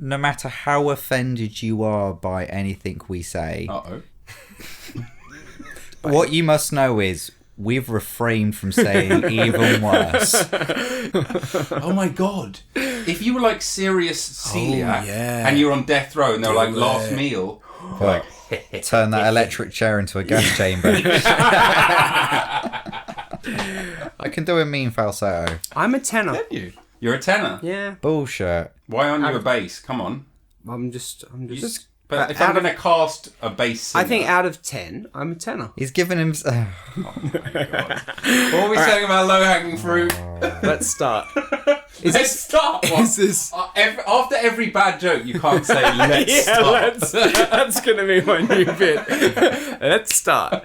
no matter how offended you are by anything we say, what you must know is we've refrained from saying even worse. Oh my god. If you were like serious celiac and you're on death row and they're like, last meal, like, turn that electric chair into a gas chamber. I can do a mean falsetto. I'm a tenor. Can you? You're a tenor? Yeah. Bullshit. Why aren't you a bass? Come on. I'm just. But if I'm going to cast a bass singer... I think out of 10, I'm a tenor. He's given him... Oh my god. What are we saying about low-hanging fruit? Let's start. Let's start? What? Is this... After every bad joke, you can't say, let's start. That's going to be my new bit. Let's start.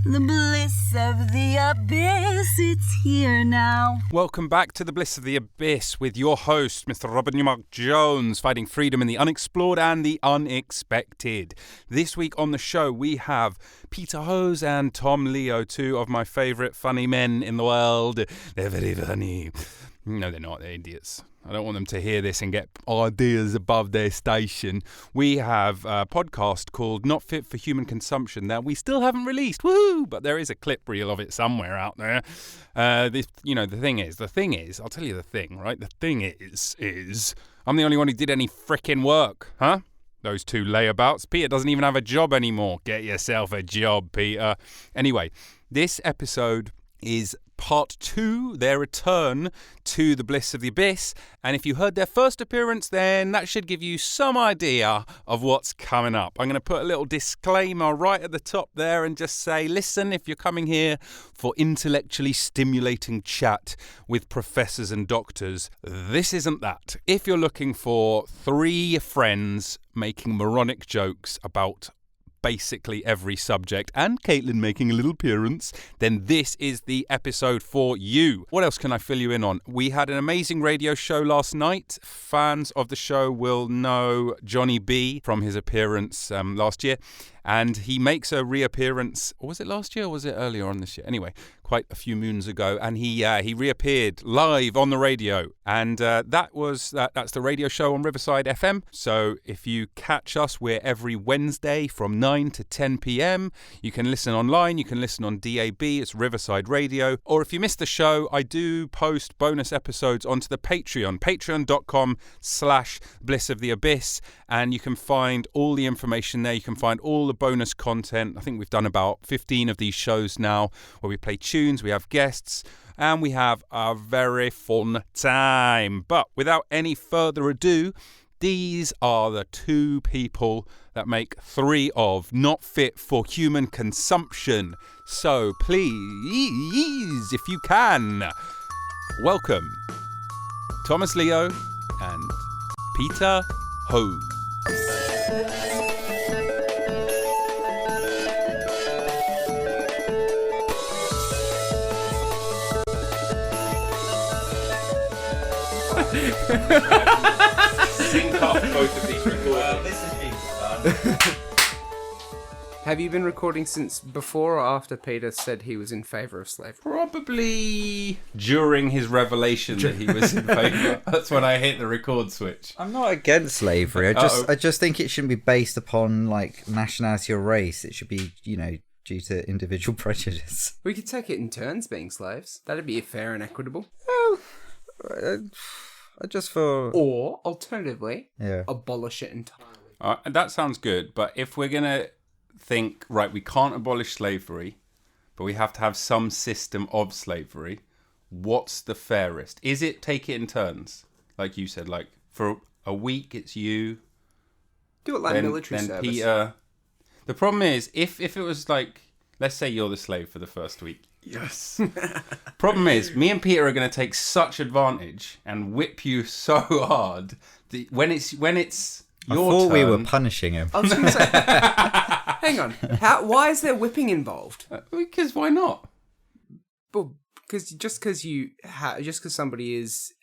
The bliss of the abyss, it's here now. Welcome back to the Bliss of the Abyss with your host, Mr. Robert Neumark Jones, fighting freedom in the unexplored and the unexpected. This week on the show, we have Peter Hose and Tom Leo, two of my favourite funny men in the world. They're very funny. No, they're not. They're idiots. I don't want them to hear this and get ideas above their station. We have a podcast called Not Fit for Human Consumption that we still haven't released. Woohoo! But there is a clip reel of it somewhere out there. The thing is, I'll tell you the thing, right? The thing is, I'm the only one who did any frickin' work, huh? Those two layabouts. Peter doesn't even have a job anymore. Get yourself a job, Peter. Anyway, this episode is part 2, their return to the Bliss of the Abyss. And if you heard their first appearance, then that should give you some idea of what's coming up. I'm going to put a little disclaimer right at the top there and just say, listen, if you're coming here for intellectually stimulating chat with professors and doctors, this isn't that. If you're looking for 3 friends making moronic jokes about basically every subject, and Caitlin making a little appearance, then this is the episode for you. What else can I fill you in on? We had an amazing radio show last night. Fans of the show will know Johnny B from his appearance last year, and he makes a reappearance. Was it last year or was it earlier on this year? Anyway, quite a few moons ago, and he reappeared live on the radio, and that's the radio show on Riverside FM. So if you catch us, we're every Wednesday from 9 to 10 p.m. You can listen online, you can listen on DAB, it's Riverside Radio, or if you missed the show, I do post bonus episodes onto the Patreon, patreon.com/Bliss of the Abyss, and you can find all the information there. You can find all the bonus content. I think we've done about 15 of these shows now where we play tunes, we have guests, and we have a very fun time. But without any further ado, these are the 2 people that make 3 of Not Fit for Human Consumption. So please, if you can, welcome Thomas Leo and Peter Hose. Sync off both of these recordings. This has been fun. Have you been recording since before or after Peter said he was in favour of slavery? Probably during his revelation that he was in favour. That's when I hit the record switch. I'm not against slavery. I just think it shouldn't be based upon like nationality or race. It should be, due to individual prejudice. We could take it in turns being slaves. That'd be fair and equitable. Well, I just feel... Or, alternatively, Yeah. abolish it entirely. That sounds good, but if we're going to think, right, we can't abolish slavery, but we have to have some system of slavery, what's the fairest? Is it take it in turns? Like you said, like for a week it's you. Do it like then, military then service. Peter. The problem is, if it was like, let's say you're the slave for the first week. Yes. Problem is, me and Peter are going to take such advantage and whip you so hard that when it's your I thought turn, we were punishing him. I was going to say, hang on. Why is there whipping involved? Because why not? Well, because just because somebody is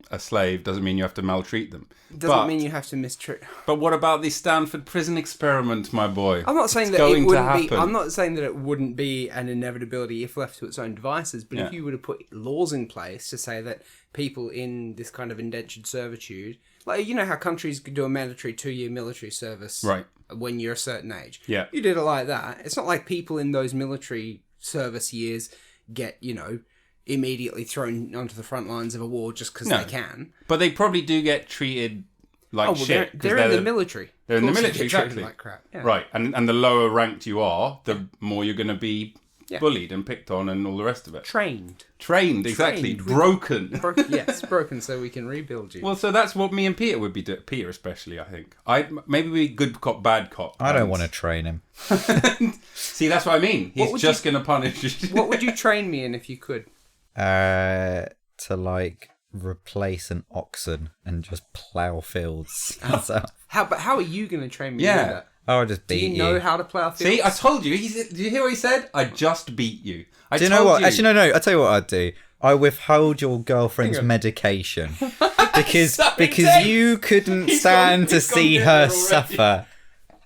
a slave doesn't mean you have to maltreat them. Doesn't mean you have to mistreat. But what about the Stanford prison experiment, my boy? I'm not saying It's that it going to wouldn't be. happen. I'm not saying that it wouldn't be an inevitability if left to its own devices. But if you were to put laws in place to say that people in this kind of indentured servitude, like you know how countries could do a mandatory 2-year military service, Right. when you're a certain age. Yeah. You did it like that. It's not like people in those military service years get, immediately thrown onto the front lines of a war just because they can. But they probably do get treated like shit. 'Cause They're in the military. They're in the Of course they military, get treated exactly. like crap. Yeah. Right, and the lower ranked you are, the more you're going to be bullied and picked on and all the rest of it. Trained, Exactly. with- Broken. Yes, broken so we can rebuild you. Well, so that's what me and Peter would be doing. Peter especially, I think. Maybe we good cop, bad cop. I don't want to train him. See, that's what I mean. He's just going to punish you. What would you train me in if you could? To like replace an oxen and just plough fields. So, How are you going to train me to Yeah. do that? I'll just Do beat you know how to plough fields? See, I told you. Did you hear what he said? I just beat you. Do you know what? Actually, no. I'll tell you what I'd do. I withhold your girlfriend's medication because you couldn't stand to see her suffer.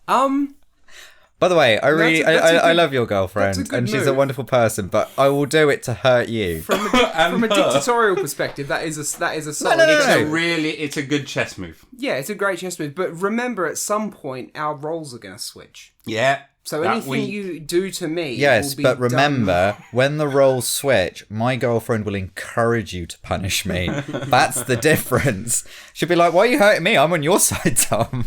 By the way, I love your girlfriend and she's a wonderful person, but I will do it to hurt you. From a dictatorial perspective, that is a solid. No. It's a good chess move. Yeah, it's a great chess move. But remember, at some point, our roles are going to switch. Yeah. So anything you do to me, Yes, will be but remember, done. when the roles switch, my girlfriend will encourage you to punish me. That's the difference. She'll be like, "Why are you hurting me? I'm on your side, Tom."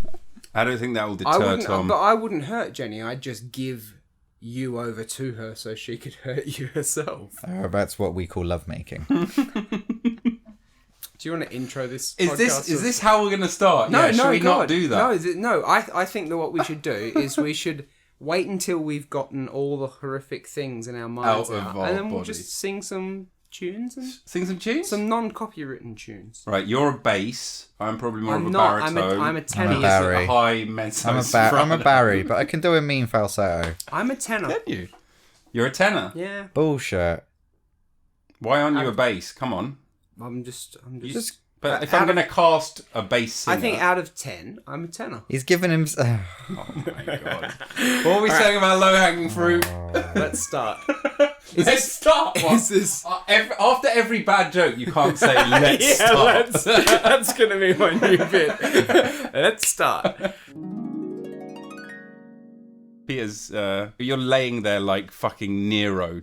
I don't think that will deter Tom. But I wouldn't hurt Jenny. I'd just give you over to her so she could hurt you herself. That's what we call lovemaking. Do you want to intro this? Is this how we're going to start? No, Should we not do that? No. I think that what we should do is we should wait until we've gotten all the horrific things in our minds Out of out, our and then we'll bodies. just sing some tunes and Sing some tunes? some non-copywritten tunes. Right, you're a bass. I'm probably more of a not. baritone. I'm a tenor. I'm a Barry. A high mezzo I'm a soprano. Barry, but I can do a mean falsetto. I'm a tenor. Can you? You're a tenor. Yeah. Bullshit. Why aren't you a bass? Come on. I'm just. But if I'm going to cast a bass singer... I think out of 10, I'm a tenor. He's given him. Oh my god. What are we saying about low-hanging fruit? Let's start. Let's start. What? Is this? After every bad joke, you can't say let's start. That's going to be my new bit. Let's start. Peter's, you're laying there like fucking Nero,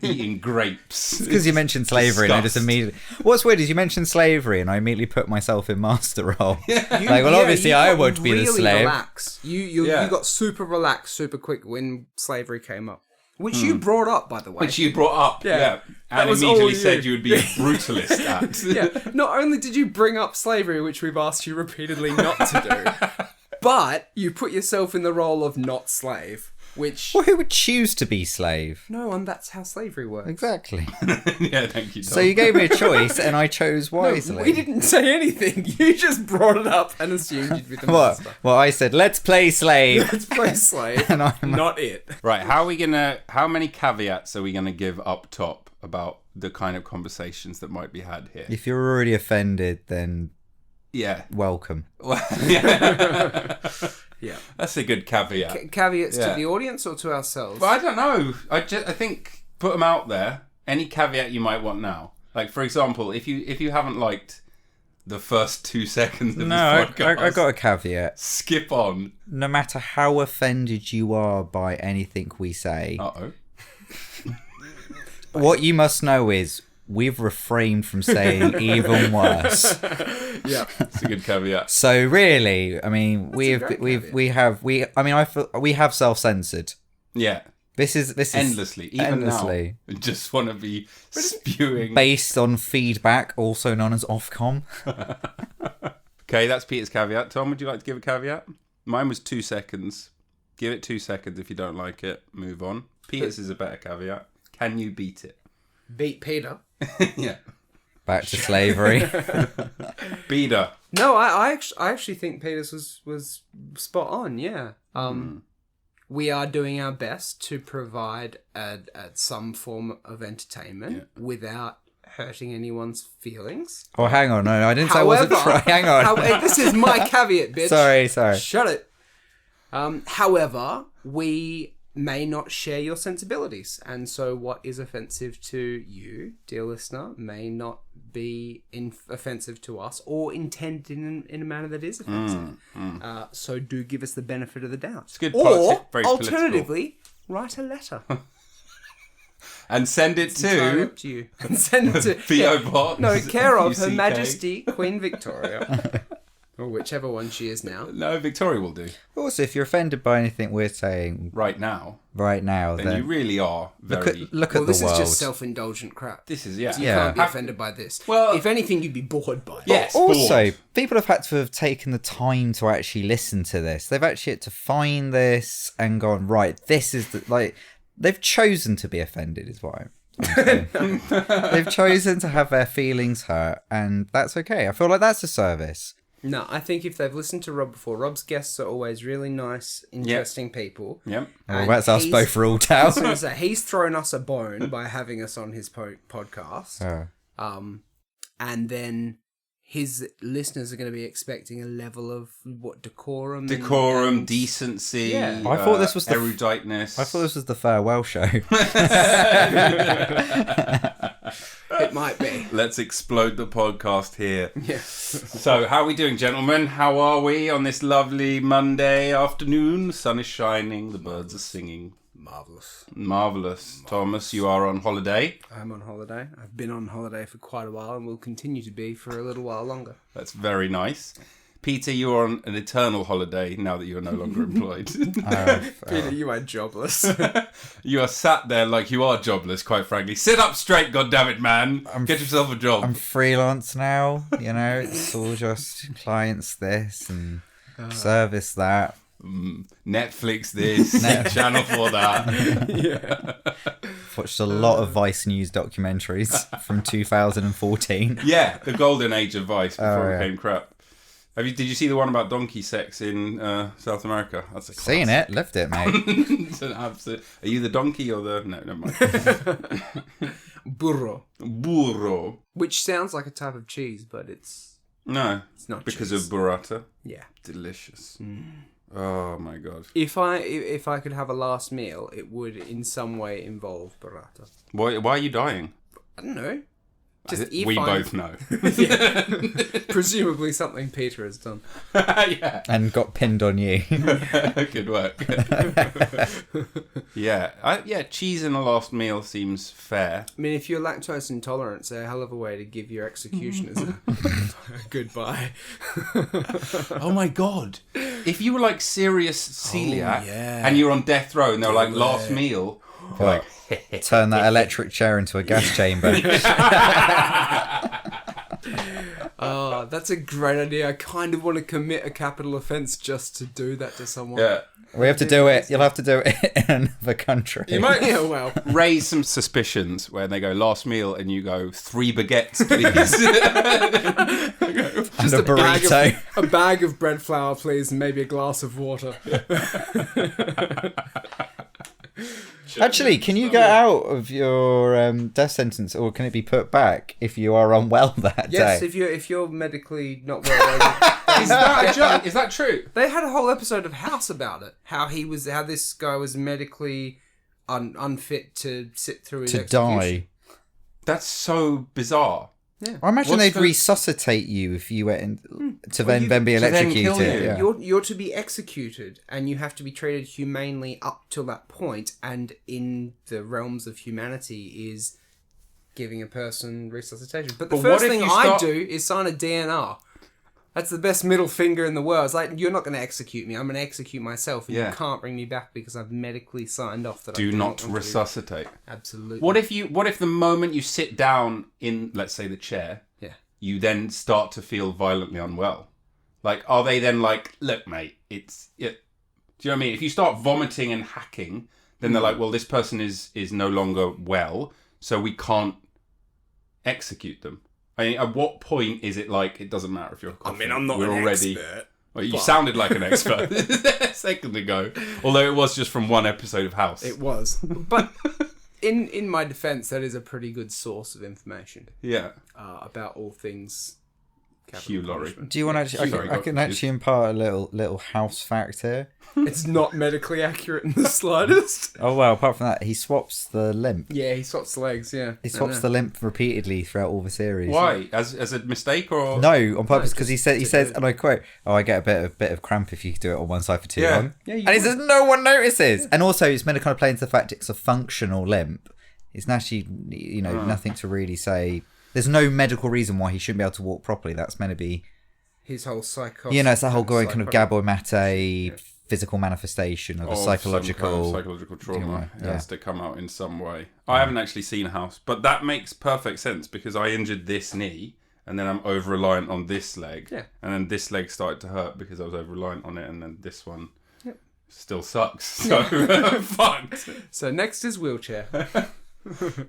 eating grapes. It's because you mentioned slavery, and I just immediately. What's weird is you mentioned slavery, and I immediately put myself in master role. Obviously, I won't be the slave. Relax. You got super relaxed super quick when slavery came up. Which you brought up, by the way. Which you brought up, yeah. And was immediately all you. said you would be a brutalist at. Yeah. Not only did you bring up slavery, which we've asked you repeatedly not to do, but you put yourself in the role of not slave, which... Well, who would choose to be slave? No, and that's how slavery works. Exactly. Yeah, thank you, Tom. So you gave me a choice, and I chose wisely. We didn't say anything. You just brought it up and assumed you'd be the What? master. Well, I said, let's play slave. Let's play slave, And I'm- not it. Right, how many caveats are we going to give up top about the kind of conversations that might be had here? If you're already offended, then Yeah. welcome. Yeah. Yeah. That's a good caveat. Caveats Yeah. to the audience or to ourselves? But I don't know. I think put them out there. Any caveat you might want now. Like, for example, if you haven't liked the first 2 seconds of No, this podcast, I got a caveat. skip on. No matter how offended you are by anything we say, Uh-oh. what you must know is we've refrained from saying even worse. Yeah. That's a good caveat. So really, I mean, we great have self-censored. Yeah. This is Endlessly. Even endlessly. now. I just want to be spewing. Based on feedback, also known as Ofcom. Okay, that's Peter's caveat. Tom, would you like to give a caveat? Mine was 2 seconds. Give it 2 seconds. If you don't like it, move on. Peter's is a better caveat. Can you beat it? Beat Peter. Yeah. Back to slavery. Beater. No, I actually think Peter's was spot on. Yeah. We are doing our best to provide some form of entertainment without hurting anyone's feelings. Oh, hang on. No, I didn't say I wasn't trying. Hang on. This is my caveat, bitch. Sorry. Shut it. However, we may not share your sensibilities. And so what is offensive to you, dear listener, may not be offensive to us or intended in a manner that is offensive. So do give us the benefit of the doubt. It's good. Or, very alternatively, write a letter. And send it Entirely up to you. And send it to... P.O. Box. No, care of Her UCK. Majesty Queen Victoria. Or whichever one she is now. No, Victoria will do. Also, if you're offended by anything we're saying Right now, then you really are very... look at the this world. is just self-indulgent crap. This is, yeah. You can't be offended by this. Well- if anything, you'd be bored by it. Yes, Also, bored. people have had to have taken the time to actually listen to this. They've actually had to find this and gone, right, this is the... Like, they've chosen to be offended, is what I'm saying. They've chosen to have their feelings hurt, and that's okay. I feel like that's a service. No, I think if they've listened to Rob before, Rob's guests are always really nice, interesting people. Yep. Well, And that's us he's- both ruled I was out. going to say, he's thrown us a bone by having us on his podcast. And then his listeners are going to be expecting a level of decorum, and decency. Yeah. I thought this was the eruditeness. I thought this was the farewell show. It might be. Let's explode the podcast here. Yeah. So, how are we doing, gentlemen? How are we on this lovely Monday afternoon? The sun is shining, the birds are singing. Marvellous. Thomas, you are on holiday. I'm on holiday. I've been on holiday for quite a while and will continue to be for a little while longer. That's very nice. Peter, you are on an eternal holiday now that you are no longer employed. Peter, you are jobless. You are sat there like you are jobless, quite frankly. Sit up straight, goddammit, man. Get yourself a job. I'm freelance now, you know, it's all just clients this and service that. Netflix this, Channel 4 that. Watched a lot of Vice News documentaries from 2014. Yeah, the golden age of Vice before it yeah. became crap. Did you see the one about donkey sex in South America? That's a Seen it, lived it, mate. It's an absolute... Are you the donkey or the... No, never mind. Burro. Which sounds like a type of cheese, but it's No, not because cheese. of burrata. Yeah. Delicious. Oh my god. If I could have a last meal, it would in some way involve burrata. Why are you dying? I don't know. Just if we I'm- both know. Presumably something Peter has done. Yeah. And got pinned on you. Good work. Yeah, cheese in a last meal seems fair. I mean, if you're lactose intolerant, it's a hell of a way to give your executioners a goodbye. Oh my god. If you were like serious celiac yeah. and you're on death row and they're like last meal, Like, turn that electric chair into a gas chamber. Oh, that's a great idea. I kind of want to commit a capital offence just to do that to someone. yeah. We have to do it. You'll have to do it in another country. You might Yeah, well. raise some suspicions when they go last meal and you go 3 baguettes, please. And a burrito. A bag of bread flour, please, and maybe a glass of water. Actually, can you get out of your death sentence, or can it be put back if you are unwell that Yes, day? if you're medically not well. Is that a joke? Is that true? They had a whole episode of House about it. How this guy was medically unfit to sit through his To execution. die. That's so bizarre. I imagine What's they'd the- resuscitate you if you went to Well, then be to then electrocuted. kill you. Yeah. You're to be executed, and you have to be treated humanely up till that point. And in the realms of humanity, is giving a person resuscitation. But the But what first if thing you I start- do is sign a DNR. That's the best middle finger in the world. It's like, you're not going to execute me. I'm going to execute myself, and Yeah. you can't bring me back because I've medically signed off that I Do do not want to do that. resuscitate. Absolutely. What if the moment you sit down in, let's say, the chair, Yeah. you then start to feel violently unwell? Like, are they then like, look, mate, do you know what I mean? If you start vomiting and hacking, then they're like, well, this person is no longer well, so we can't execute them. I mean, at what point is it like, it doesn't matter if you're coughing? We're already... expert. Well, you sounded like an expert a second ago, although it was just from one episode of House. It was. But In my defence, that is a pretty good source of information Yeah. about all things. Hugh Laurie. Do you want to actually? I can actually impart a little house fact here. It's not medically accurate in the slightest. Oh well, apart from that, he swaps the limp. Yeah, he swaps legs. Yeah, He swaps the limp repeatedly throughout all the series. Why? As a mistake or? No, on purpose, because just he says, and I quote, "Oh, I get a bit of cramp if you do it on one side for too Yeah. long." Yeah, and he says no one notices. And also, it's meant to kind of play into the fact it's a functional limp. It's actually, nothing to really say. There's no medical reason why he shouldn't be able to walk properly. That's meant to be his whole psychosis. it's that whole going kind of gabomate physical manifestation of a psychological some kind of psychological trauma. It has to come out in some way. I haven't actually seen House, but that makes perfect sense because I injured this knee and then I'm over reliant on this leg. Yeah. And then this leg started to hurt because I was over reliant on it, and then this one still sucks. So fucked. So next is wheelchair.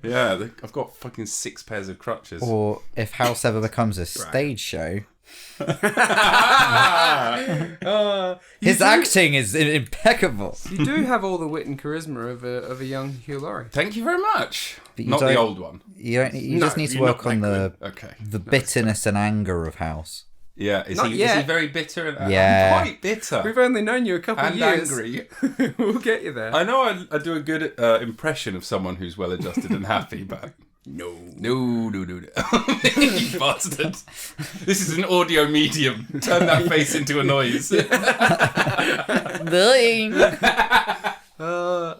Yeah, I've got fucking 6 pairs of crutches. Or if House ever becomes a stage show, his acting is impeccable. You do have all the wit and charisma of a young Hugh Laurie. Thank you very much. But you Not the don't- old one. You just need to you're work not on that the good. Okay. bitterness and anger of House. Yeah, is Not he yet. very bitter? Yeah. I'm quite bitter. We've only known you a couple and of years. angry. We'll get you there. I know I do a good impression of someone who's well adjusted and happy, but no. You bastard. This is an audio medium. Turn that face into a noise.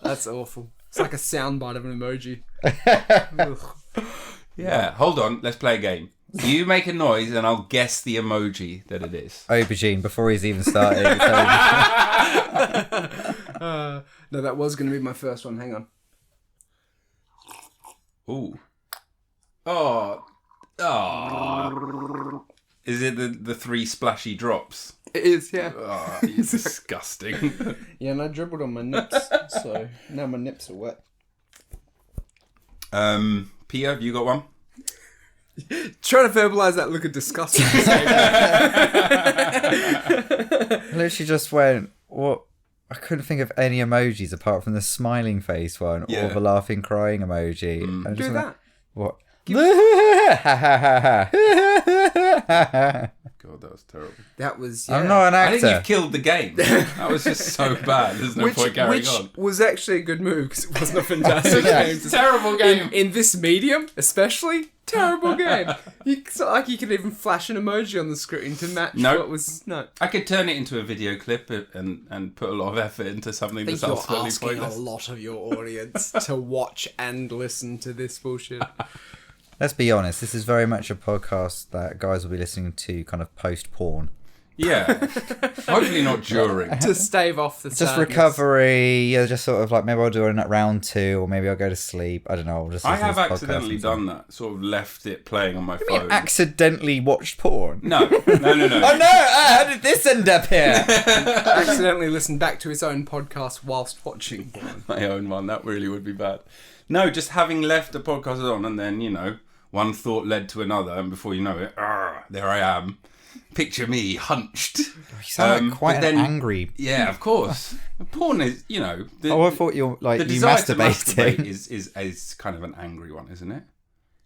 That's awful. It's like a soundbite of an emoji. Yeah, hold on. Let's play a game. You make a noise and I'll guess the emoji that it is. Aubergine, before he's even started. No, that was going to be my first one. Hang on. Ooh. Oh. Is it the 3 splashy drops? It is, yeah. Oh, you're disgusting. Yeah, and I dribbled on my nips, so now my nips are wet. Pia, have you got one? Trying to verbalise that look of disgust. Literally just went, what? I couldn't think of any emojis apart from the smiling face one or the laughing crying emoji. I just Do went, that. what? God, that was terrible. That was, I'm not an I actor. think you've killed the game. That was just so bad. There's no point carrying on. Which was actually a good move because it wasn't a fantastic game. Terrible game. In this medium, especially, terrible game. It's not like you could even flash an emoji on the screen to match what was... No. I could turn it into a video clip and put a lot of effort into something I think that's you're absolutely asking pointless. a lot of your audience to watch and listen to this bullshit. Let's be honest, this is very much a podcast that guys will be listening to kind of post-porn. Yeah. Hopefully not during. To stave off the Just sadness. recovery, just sort of like maybe I'll do it at round 2 or maybe I'll go to sleep. I don't know. I'll just I listen to have this podcast accidentally and done that. Sort of left it playing on my phone. accidentally watched porn? No. Oh no, how did this end up here? Accidentally listened back to his own podcast whilst watching porn. My own one. That really would be bad. No, just having left the podcast on and then, one thought led to another and before you know it, there I am. Picture me hunched. You sound like quite an angry... Yeah, of course. Porn is, I thought you the desire to masturbate is kind of an angry one, isn't it?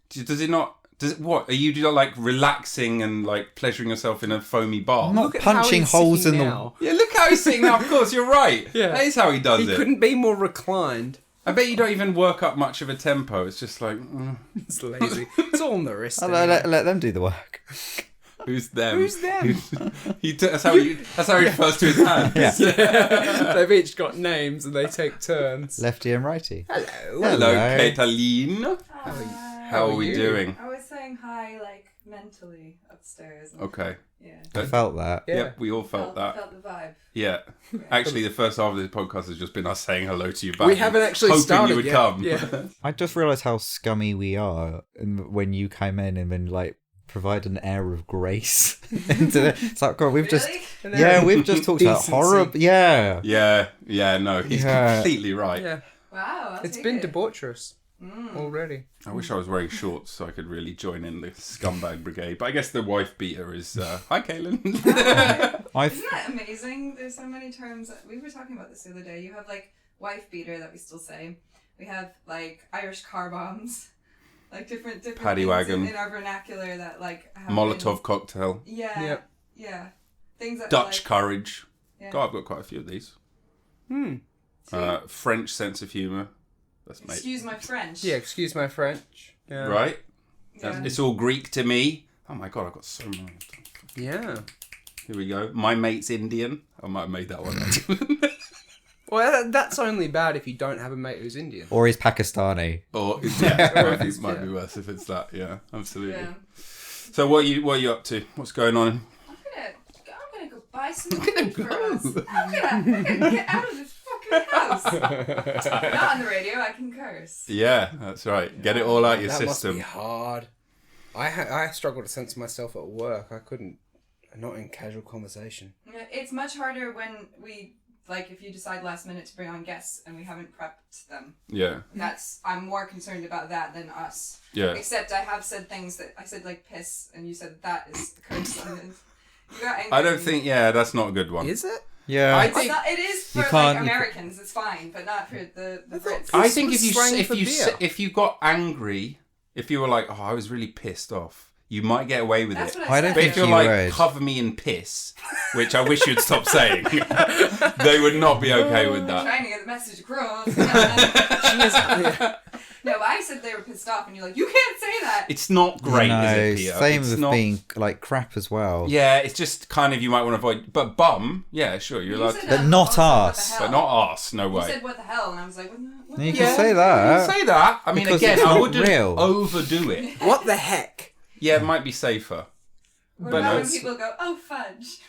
Does it not? What are you like relaxing and like pleasuring yourself in a foamy bath? I'm not punching holes in the... Yeah, look how he's sitting now. Of course, you're right. Yeah. That is how he does it. He couldn't be more reclined. I bet you don't even work up much of a tempo. It's just like... It's lazy. It's all on the wrist. Let them do the work. Who's them? Who's them? That's how he refers to his hands. Yeah. They've each got names and they take turns. Lefty and righty. Hello, Cataline. How are we doing? I was saying hi, like, mentally upstairs. Okay. Yeah. I felt that. Yeah. Yep, we all felt that. Felt the vibe. Yeah. Actually, the first half of this podcast has just been us saying hello to you back. We haven't actually hoping started you would yet. come. Yeah. I just realised how scummy we are when you came in and then like provide an air of grace into it. It's like, God, we've just talked about horror. Yeah. Yeah, no, he's completely right. Yeah. Wow. It's been debaucherous already. I wish I was wearing shorts so I could really join in the scumbag brigade. But I guess the wife beater is... Hi, Kaylin. Isn't that amazing? There's so many terms. We were talking about this the other day. You have, like, wife beater that we still say. We have like Irish car bombs, like different Paddy things wagon. in our vernacular that like have Molotov been- cocktail. Yeah, yeah, things that Dutch like, courage. yeah. God, I've got quite a few of these. Hmm. French sense of humour. That's mate. Excuse my French. Yeah, excuse my French. Yeah. Right? Yeah. It's all Greek to me. Oh my God, I've got so many. Yeah. Here we go. My mate's Indian. I might have made that one up. Well, that's only bad if you don't have a mate who's Indian. Or he's Pakistani. Or yeah, might be worse if it's that. Yeah, absolutely. Yeah. So what are you up to? What's going on? I'm gonna go buy some food for us. I'm gonna get out of this fucking house. Not on the radio. I can curse. Yeah, that's right. Get it all out your That must system. be hard. I struggle to censor myself at work. I couldn't. Not in casual conversation. It's much harder when we like if you decide last minute to bring on guests and we haven't prepped them. Yeah, I'm more concerned about that than us. yeah. Except I have said things that I said like piss and you said that is a curse. And you got angry. I don't think. Yeah, that's not a good one. Is it? Yeah. I It's think. not, it is You for can't- like Americans. It's fine, but not for the Brits. I It's think sort of slang for beer. if you got angry, if you were like, oh, I was really pissed off, you might get away with That's it. what I I don't said. But think if you're you like, would. cover me in piss, which I wish you'd stop saying, they would not be okay with that. Trying to get the message across. Yeah. No, but I said they were pissed off, and you're like, you can't say that. It's not great, no, is it, Peter? same It's with not- being like crap as well. Yeah, it's just kind of you might want to avoid. But bum, yeah, sure, you're You allowed said, to. But what not the us. hell? But not arse, no You way. said what the hell, and I was like, what You the can hell? say that. Say that. I mean, Because again, it's I not wouldn't real. overdo it. What the heck? Yeah, it might be safer. What But about no, when people go, oh, fudge?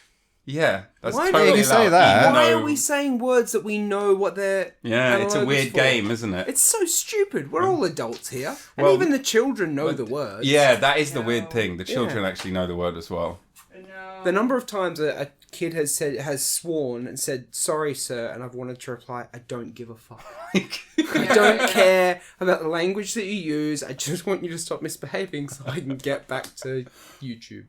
Yeah, that's Why do totally you say allowed, that? even Why though- are we saying words that we know what they're... Yeah, it's a analogous weird for? game, isn't it? It's so stupid. We're all adults here. Well, and even the children know the words. Yeah, that is the No. weird thing. The children actually know the word as well. No. The number of times a kid has sworn and said, sorry, sir, and I've wanted to reply, I don't give a fuck. I don't care about the language that you use. I just want you to stop misbehaving so I can get back to YouTube.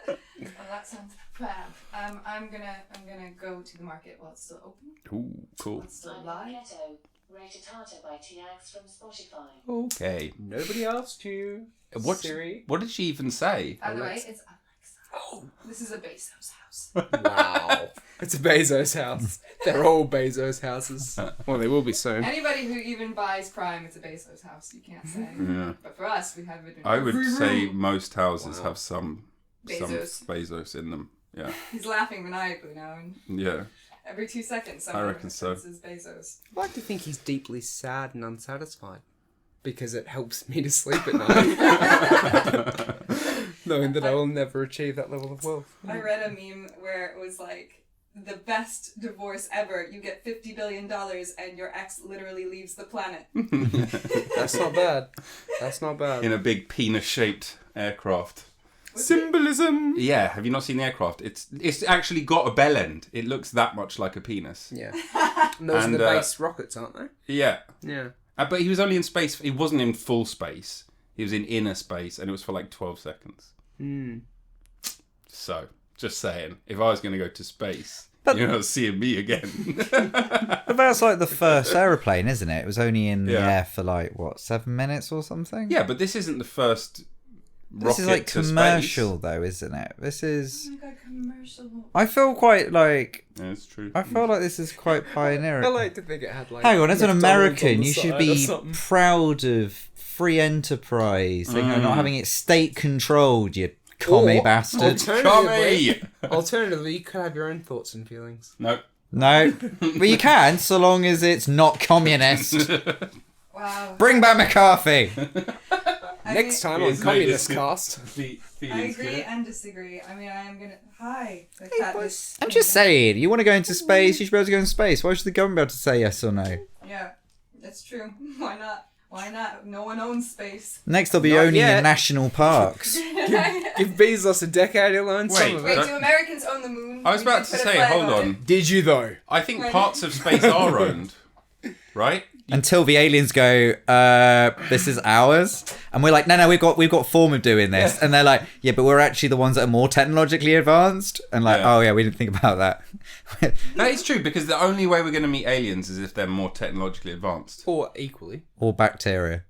Oh, that sounds fab. I'm gonna go to the market while it's still open. Ooh, cool. It's still live. Ghetto, rated harder by TX from Spotify. Okay. Nobody asked you. What? Siri. What did she even say? By the way, Alexa. it's Alexa. Oh, this is a Bezos house. Wow. It's a Bezos house. They're all Bezos houses. Well, they will be soon. Anybody who even buys Prime, it's a Bezos house. You can't say. Yeah. But for us, we have it. In I would every say room. most houses have some Bezos. Bezos in them. Yeah. He's laughing maniacally now, and Yeah. every 2 seconds, I someone reckon so. references Bezos. I like to think he's deeply sad and unsatisfied because it helps me to sleep at night. Knowing that I will never achieve that level of wealth. I read a meme where it was like, the best divorce ever. You get $50 billion and your ex literally leaves the planet. That's not bad. That's not bad. In a big penis-shaped aircraft. Symbolism! Yeah, have you not seen the aircraft? It's actually got a bell end. It looks that much like a penis. Yeah. And those And, are the base rockets, aren't they? Yeah. Yeah. But he was only in space. He wasn't in full space. He was in inner space, and it was for like 12 seconds. So, just saying, if I was going to go to space, you're not seeing me again. But that's like the first aeroplane, isn't it? It was only in the Yeah. air for like, what, 7 minutes or something? Yeah, but this isn't the first rocket This is like to commercial space. though, isn't it? This is... Oh my god, commercial. I feel quite like... Yeah, it's true. I feel like this is quite pioneering. I like to think it had like... Hang on, as an McDonald's on American, the you should side or be something. proud of free enterprise. You know, not having it state controlled, you commie Or, bastard. Alternatively, you could have your own thoughts and feelings. No. No, but you can, so long as it's not communist. Wow. Bring back McCarthy. Next time on He's made Communist this- Cast. I agree and disagree. I mean, I am gonna. Hi. The cat is- I'm just saying, you want to go into space, you should be able to go into space. Why should the government be able to say yes or no? Yeah, that's true. Why not? Why not? No one owns space. Next, they'll be Not owning yet. the national parks. Give Bezos a decade, he'll own some of Wait, it. Wait, do Americans own the moon? I was We about should to put a say, flag hold on. Did you though? I think parts of space are owned, right? until the aliens go, this is ours, and we're like, no, we've got form of doing this, and they're like, yeah, but we're actually the ones that are more technologically advanced, and like, oh yeah, we didn't think about that. That is true, because the only way we're going to meet aliens is if they're more technologically advanced. Or equally. Or bacteria.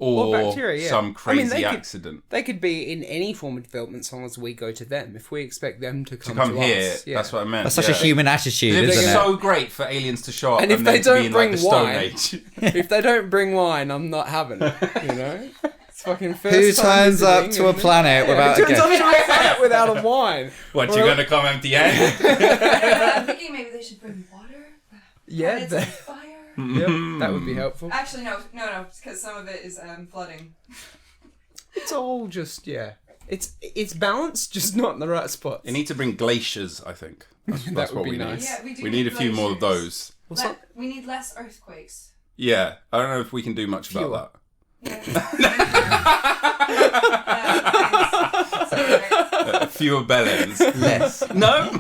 Or bacteria, some crazy accident. They could be in any form of development as long as we go to them. If we expect them to come to here, us, that's what I meant. That's such a human attitude, It's isn't it? so great for aliens to show up And if they then to be don't in, bring like, the Stone wine, Age. if they don't bring wine, I'm not having it. You know, it's fucking first Who time turns up visiting to a and- planet without Who a turns up gift? to a planet without a wine? What, Or- you going to come empty-handed? I'm thinking maybe they should bring water. Yeah, It's they- on fire. Yep, that would be helpful. Actually, no, because some of it is flooding. It's all just it's balanced, just not in the right spots. You need to bring glaciers, I think. That's That would what be we nice. Yeah, we do. need. We need a few more of glaciers. those. We need less earthquakes. Yeah, I don't know if we can do much Fewer. about Yeah. that. Fewer bellends. Less. No?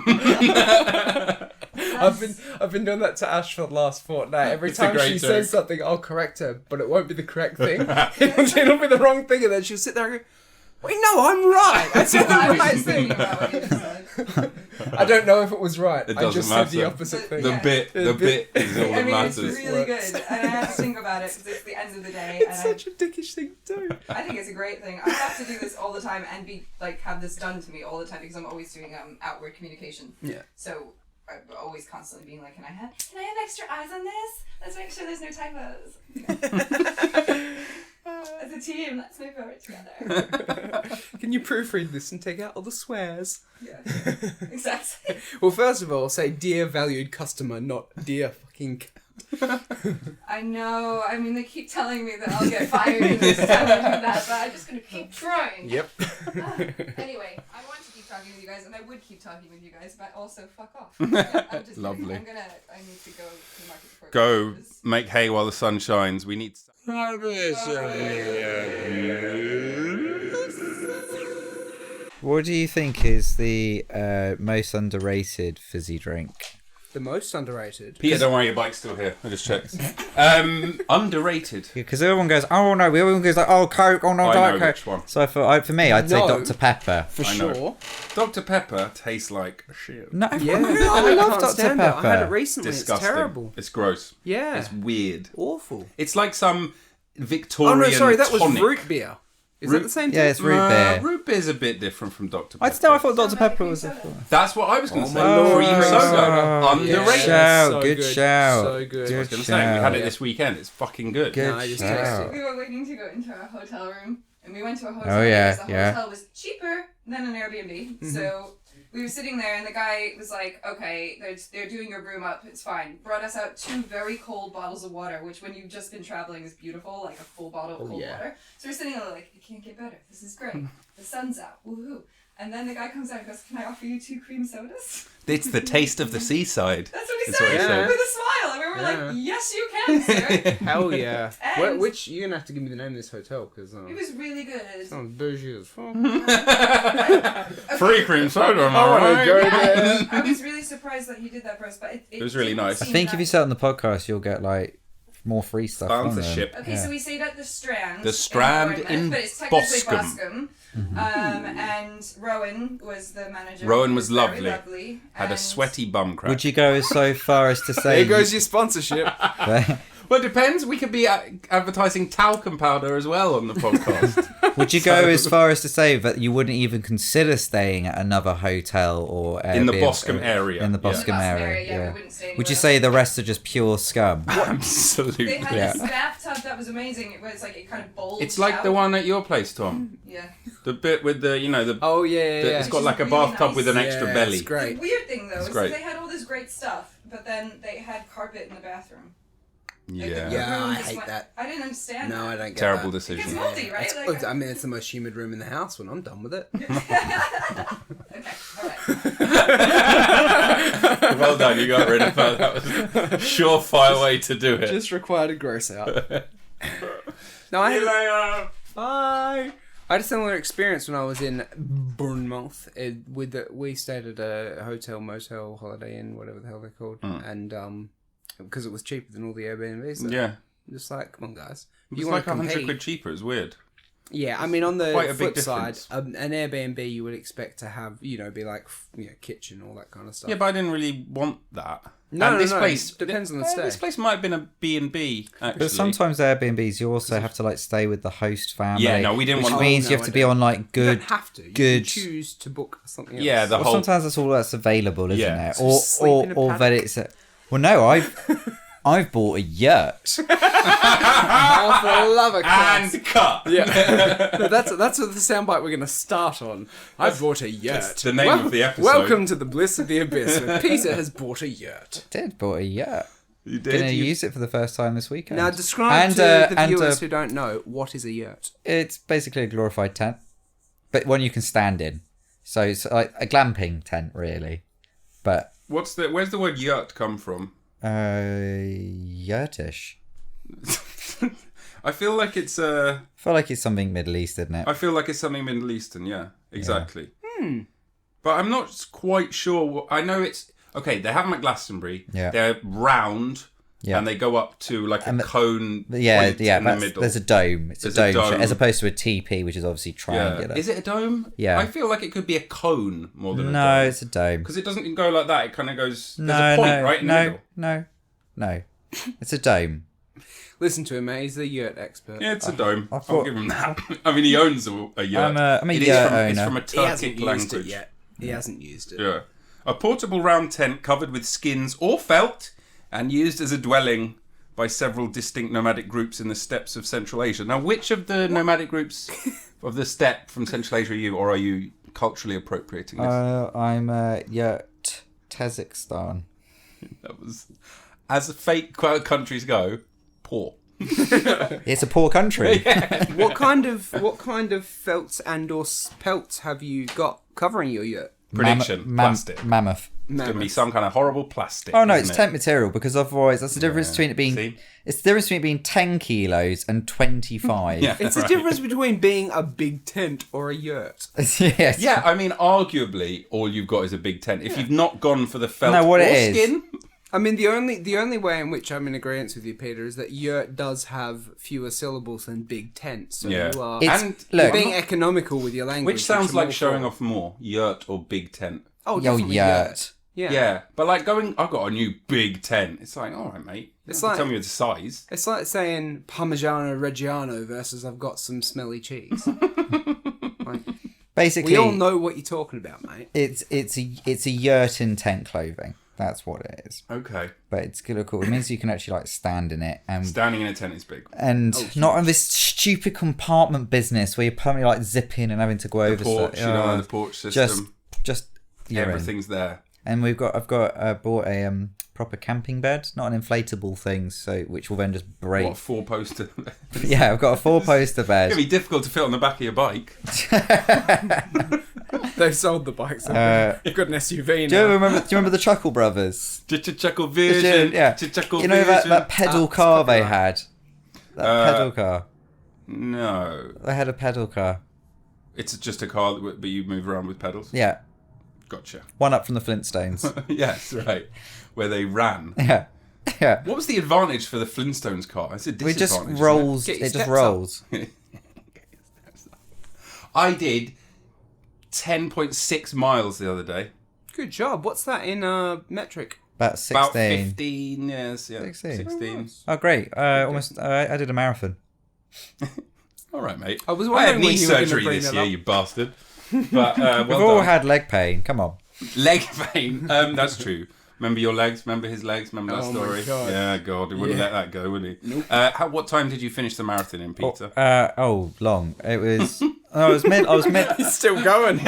I've been doing that to Ash for the last fortnight. Every It's a time great she joke. says something, I'll correct her, but it won't be the correct thing. It'll be the wrong thing, and then she'll sit there and go, "Wait, no, I'm right. I said the I was right just thing." thinking about what you just said. I don't know if it was right. It I just doesn't said the matter. opposite thing. The Yeah. bit is all I that mean, it's matters. really good, and I have to think about it because it's the end of the day. It's And such a dickish thing to do. I think it's a great thing. I have to do this all the time and be like have this done to me all the time because I'm always doing outward communication. Yeah. So I'm always constantly being like, can I have extra eyes on this? Let's make sure there's no typos. As a team, let's move over together. Can you proofread this and take out all the swears? Yeah, exactly. Well, first of all, say "dear valued customer," not "dear fucking." I know. I mean, they keep telling me that I'll get fired if I do that, but I'm just gonna keep trying. Yep. Anyway, I want to keep talking with you guys, and I would keep talking with you guys, but also fuck off. I'm just Lovely. kidding. I need to go to the market before Go closes. make hay while the sun shines. We need... What do you think is the most underrated fizzy drink? The most underrated. Peter, don't worry, your bike's still here. I just checked. Underrated. Because everyone goes, oh no, everyone goes like, oh Coke, oh no, I Diet know Coke. which one. So for me, I'd say No. Dr Pepper. For I know. sure. Dr. Pepper tastes like shit. No, Yeah, I love can't Dr stand Pepper. it. I had it recently. Disgusting. It's terrible. It's gross. Yeah. It's weird. Awful. It's like some Oh Victorian no, sorry, that was tonic. root beer. Is that the same thing? Yeah, it's root beer. Root beer's a bit different from Dr. Pepper. I thought Dr Pepper cream was. soda. That's what I was going to say. my lord. Cream soda. Oh, Underrated. good shout, So good good. shout. So good. I was going to say, we had it this weekend. It's fucking good. Good No, I just shout. We were waiting to go into a hotel room, and we went to a hotel Oh, yeah, because the yeah. hotel was cheaper than an Airbnb. So we were sitting there, and the guy was like, okay, they're doing your room up, it's fine. Brought us out 2 very cold bottles of water, which when you've just been traveling is beautiful, like a full bottle of cold yeah. water. So we're sitting there like, it can't get better, this is great. The sun's out, woohoo. And then the guy comes out and goes, can I offer you 2 cream sodas? It's the taste of the seaside. That's what he That's what he said, said. with a smile. And we were Yeah. like, yes you can, sir. Hell yeah. And- Which you're gonna have to give me the name of this hotel because It was really good. sounds bougie as fuck. Free cream soda, am I wanna right? go there. I was really surprised that he did that for us, but it was really didn't nice. I seem think that- if you say it on the podcast, you'll get like more free stuff. from them. Sponsorship. Okay, so we stayed at the Strand. The Strand Bournemouth, in but it's technically Boscombe. And Rowan was the manager. Rowan He was very lovely. Had a and- sweaty bum crack. Would you go so far as to say? There goes your sponsorship. Well, it depends. We could be advertising talcum powder as well on the podcast. Would you go as far as to say that you wouldn't even consider staying at another hotel or In the Airbnb Boscombe area. In the Yeah. Boscombe area, yeah, we yeah. wouldn't stay Would you anywhere say else. the rest are just pure scum? Absolutely. They had Yeah. this bathtub that was amazing. It was like it kind of bulged It's like out. the one at your place, Tom. Yeah. The bit with the, Oh yeah, yeah. it's got Which like a is really bathtub nice. with an extra Yeah, belly. It's great. The weird thing though is great. they had all this great stuff, but then they had carpet in the bathroom. Like, Yeah. the Yeah, room I just hate went- that. I didn't understand. No, that. I don't get Terrible that. It's decision. moldy, right? It's- Like, I mean, it's the most humid room in the house when I'm done with it. okay, alright. Well done, you got rid of that. That was a surefire way to do it. Just required a gross out. No, I had, bye. I had a similar experience when I was in Bournemouth. We stayed at a hotel, motel, Holiday Inn, whatever the hell they're called, and because it was cheaper than all the Airbnbs. So Yeah. just like, come on, guys. It was like 100 quid cheaper. It's weird. Yeah, I mean, on the Quite a big flip side, difference. an Airbnb you would expect to have, be like, kitchen, all that kind of stuff. Yeah, but I didn't really want that. No, and no, depends on the stay. This place might have been a B&B, actually. But sometimes Airbnbs, you also have to like stay with the host family. Yeah, no, we didn't which want- means Oh, you no, have to I be don't. on like You good. don't have to. You good- can choose to book something else. Yeah, the Well, whole... sometimes that's all that's available, isn't Yeah. it? So sleep in a Or paddock. that it's. Well, no, I've bought a yurt. Oh, for the love of Christ. And cut! Yeah. No, that's the soundbite we're going to start on. I've bought a yurt. That's the name of the episode. Welcome to the bliss of the abyss, where Peter has bought a yurt. Did bought a yurt. You Gonna did? use it for the first time this weekend. Now, describe to the and, viewers who don't know, what is a yurt? It's basically a glorified tent, but one you can stand in. So it's like a glamping tent, really. But Where's the word yurt come from? yurtish. I feel like it's I feel like it's something Middle East, isn't it? I feel like it's something Middle Eastern, yeah. Exactly. But I'm not quite sure. I know it's... Okay, they have them at Glastonbury. Yeah. They're round. Yeah. And they go up to like a cone Yeah, point yeah. in the middle. There's a dome. It's There's a a dome, dome. as opposed to a TP, which is obviously triangular. Yeah. Is it a dome? Yeah. I feel like it could be a cone more than a dome. No, it's a dome. Because it doesn't go like that. It kind of goes... There's No, a point no, right in the middle. no. It's a dome. Listen to him, mate. He's the yurt expert. Yeah, it's a dome. I I'll thought- give him that. I mean, he owns a yurt. I'm a It is yurt It's owner. from a He hasn't Turkic used language. it yet. He hasn't used it. Yeah. A portable round tent covered with skins or felt and used as a dwelling by several distinct nomadic groups in the steppes of Central Asia. Now, which of the nomadic groups of the steppe from Central Asia are you, or are you culturally appropriating this? I'm yurt Kazakhstan. That was, as fake countries go, poor. It's a poor country. What kind of felts and or pelts have you got covering your yurt? Prediction, plastic. Mammoth. It's going to be some kind of horrible plastic. Oh no, isn't it's it? tent material, because otherwise that's the difference between it being. See? It's the difference between it being 10 kilos and 25. Yeah. It's the Right. difference between being a big tent or a yurt. Yes. Yeah, I mean, arguably, all you've got is a big tent. If you've not gone for the felt No, what or it is- skin... I mean, the only way in which I'm in agreement with you, Peter, is that yurt does have fewer syllables than big tent. So Yeah. you are It's, And look, being economical with your language. Which sounds I'm like all showing for. off more, yurt or big tent. Oh, yo, definitely yurt. Yeah. Yeah, but like I've got a new big tent. It's like, all right, mate. It's It's like like- tell me the size. It's like saying Parmigiano Reggiano versus I've got some smelly cheese. basically, We all know what you're talking about, mate. it's a yurt in tent clothing. That's what it is. Okay, But it's kind of cool. It means you can actually like stand in it and standing in a tent is big. not on this stupid compartment business where you're permanently like zipping and having to go over Porch, stuff. the porch system. Just you're in. Everything's there. And I've bought a proper camping bed, not an inflatable thing, so which will then just break. What, a 4-poster? It's Yeah, I've got a 4-poster bed. gonna be difficult to fit on the back of your bike. They've sold the bikes. You've got an SUV Do you now. remember the Chuckle Brothers? Chuckle Vision. Yeah. Chuckle You know Vision. that pedal car they had? That pedal car. No, They had a pedal car. it's just a car, but you move around with pedals. Yeah. Gotcha. One up from the Flintstones. Yes, right. Where they ran. Yeah. Yeah. What was the advantage for the Flintstones car? It's a It disadvantage. just isn't rolls. Get your It just steps rolls. I did 10.6 miles the other day. Good job. What's that in metric? About 16. About 15 years. Yeah, 16. 16. Oh, great. Almost. I did a marathon. All right, mate. I was had wondering knee when you were gonna surgery bring this that year, up. you bastard. But well We've all done. had leg pain. Come on. Leg pain. That's true. Remember your legs? Remember his legs? Remember that Oh my story? God. Yeah, God, he wouldn't Yeah. let that go, would he? Nope. What time did you finish the marathon in, Peter? Long. It was. I was mid. He's still going.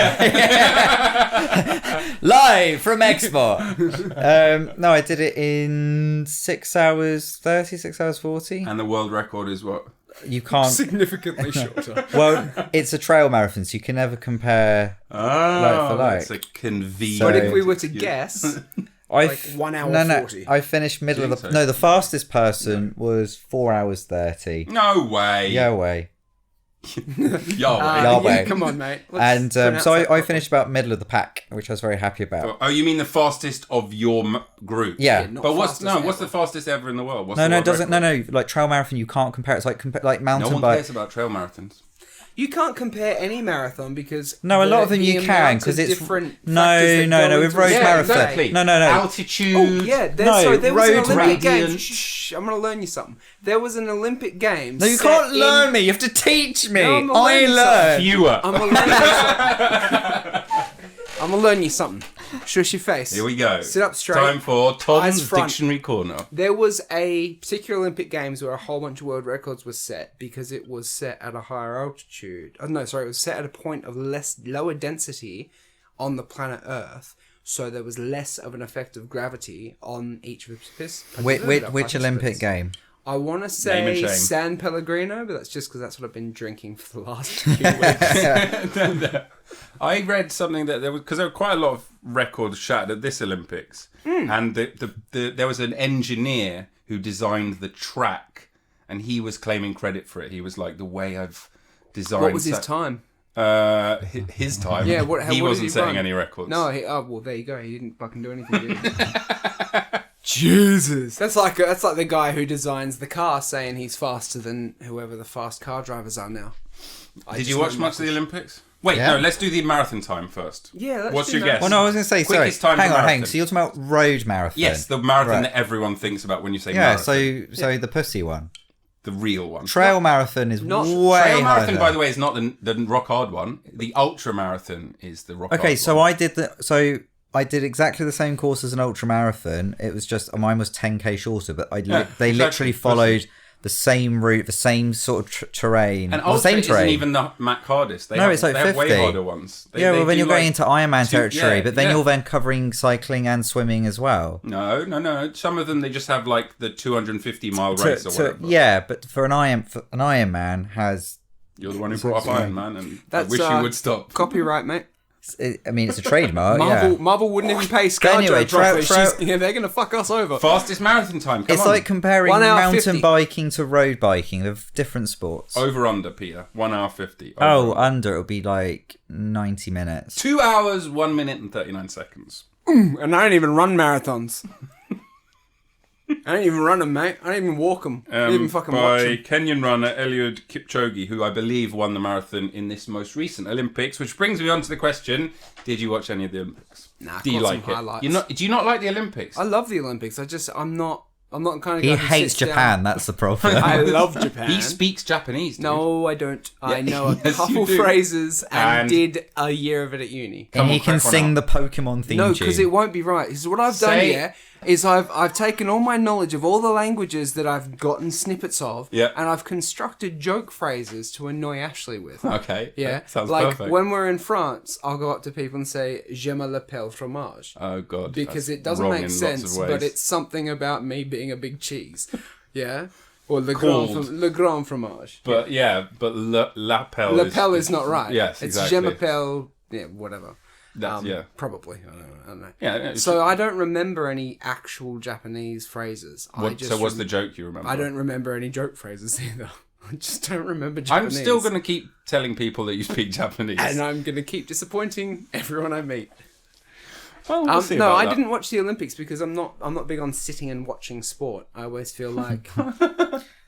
Live from Expo. No, I did it in 6 hours 30, 6 hours 40. And the world record is what? You can't. Significantly shorter. Well, it's a trail marathon, so you can never compare. Oh, for like. that's a convenient. So- But if we were to excuse. guess, I like 1 hour no, 40. I finished middle of the. Jesus. No, the fastest person was 4 hours 30. No way. Yeah, way. Yahweh. Come on, mate. And so I finished about middle of the pack, which I was very happy about. Oh, you mean the fastest of your group? Yeah. not But fastest what's the ever. fastest ever in the world? What's No, the no, it world doesn't. record? No. Like trail marathon, you can't compare. It's like like No mountain one bike. cares about trail marathons. You can't compare any marathon because No, a lot of them the you can amount because of it's different. no, factors that go with into road it. marathon. exactly. No. Altitude. Oh yeah, there was an road Olympic gradient. Games. Shh, I'm gonna learn you something. There was an Olympic Games. No, you set can't in- learn me. You have to teach me. No, I'm gonna I learn you learn. Fewer. I'm gonna learn you something. I'm gonna learn you something. Shush your face. Here we go. Sit up straight. Time for Tom's Eyes front. Dictionary Corner. There was a particular Olympic Games where a whole bunch of world records were set because it was set at a higher altitude. Oh, no, sorry, it was set at a point of lower density on the planet Earth, so there was less of an effect of gravity on each of the participants. Which Olympic game? I want to Name and say shame. San Pellegrino, but that's just because that's what I've been drinking for the last few weeks. I read something that there were quite a lot of records shattered at this Olympics, and there was an engineer who designed the track, and he was claiming credit for it. He was like, the way I've designed. What was his time? His time. Yeah, he what did wasn't he setting run? any records. No, well, there you go. He didn't fucking do anything, did he? Jesus. That's like the guy who designs the car saying he's faster than whoever the fast car drivers are now. Did you watch much of the Olympics? Wait, Yeah. no, let's do the marathon time first. Yeah, let's What's do your that. guess? Well, no, I was going to say, sorry. Quickest time Hang for on. marathon. So you're talking about road marathon? Yes, the marathon Right. that everyone thinks about when you say Yeah, marathon. so the pussy one. The real one. Trail marathon is Not- way Trail marathon, harder. by the way, is not the rock hard one. The ultra marathon is the rock hard Okay, so one. I did exactly the same course as an ultra marathon. It was just mine was 10k shorter, but they exactly. literally followed the same route, the same sort of terrain. And Well, the ultra same isn't terrain. even the Mac hardest. They No, have, it's like they have way 50. harder ones. They Well, then do you're going like into Ironman two- territory, yeah, but then yeah. you're then covering cycling and swimming as well. No. Some of them they just have like the 250-mile race or whatever. Yeah, but for an Ironman has. You're the one who brought up Iron Man, and That's, I wish you would stop. Copyright, mate. I mean, it's a trademark. Marvel wouldn't even pay ScarJo anyway, properly. trail- They're going to fuck us over. Fastest marathon time. Come It's on. like comparing 1 hour mountain 50. biking to road biking. They're different sports. Over under, Peter. 1 hour 50. Over, Oh, under. under it'll be like 90 minutes. 2 hours, 1 minute and 39 seconds. And I don't even run marathons. I don't even run them, mate. I don't even walk them. I don't even fucking watch By them. Kenyan runner Eliud Kipchoge, who I believe won the marathon in this most recent Olympics, which brings me on to the question, did you watch any of the Olympics? Nah, do you caught some like it? highlights. Do you not like the Olympics? I love the Olympics. I'm not kind of. He guy who hates sits down- Japan, that's the problem. I love Japan. He speaks Japanese, dude. No, I don't. I know a yes, you couple do. phrases and And- did a year of it at uni. and he on, can crack one sing out. the Pokemon theme No, tune. because it won't be right. Because what I've done Say- here is I've taken all my knowledge of all the languages that I've gotten snippets of, Yeah. and I've constructed joke phrases to annoy Ashley with. Okay. Yeah, that sounds like perfect. when we're in France, I'll go up to people and say "Je me l'appelle fromage" Oh, God. because that's it doesn't wrong make in lots sense, of ways. but it's something about me being a big cheese. Yeah, or le Called. grand fromage. But lapel L'appelle is not right. Yes, it's exactly. "Je m'appelle," yeah, whatever. That's, yeah. Probably. I don't know. Yeah, it's- So I don't remember any actual Japanese phrases. So what's the joke you remember? I don't remember any joke phrases either. I just don't remember I'm Japanese. still going to keep telling people that you speak Japanese. And I'm going to keep disappointing everyone I meet. Well, we'll see No, about I that. didn't watch the Olympics because I'm not big on sitting and watching sport. I always feel like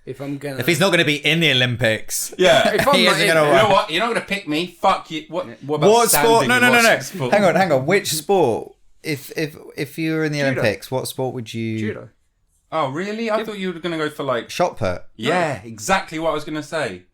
if I'm gonna If he's not going to be in the Olympics. Yeah. if I'm he not isn't in gonna there- You know what? You're not going to pick me. Fuck you. What about What standing sport? No, and no, no, no. watching sport? Hang on. Which sport? If you were in the Judo. Olympics, what sport would you... judo. Oh, really? I thought you were going to go for like... Shot put. Yeah, exactly what I was going to say.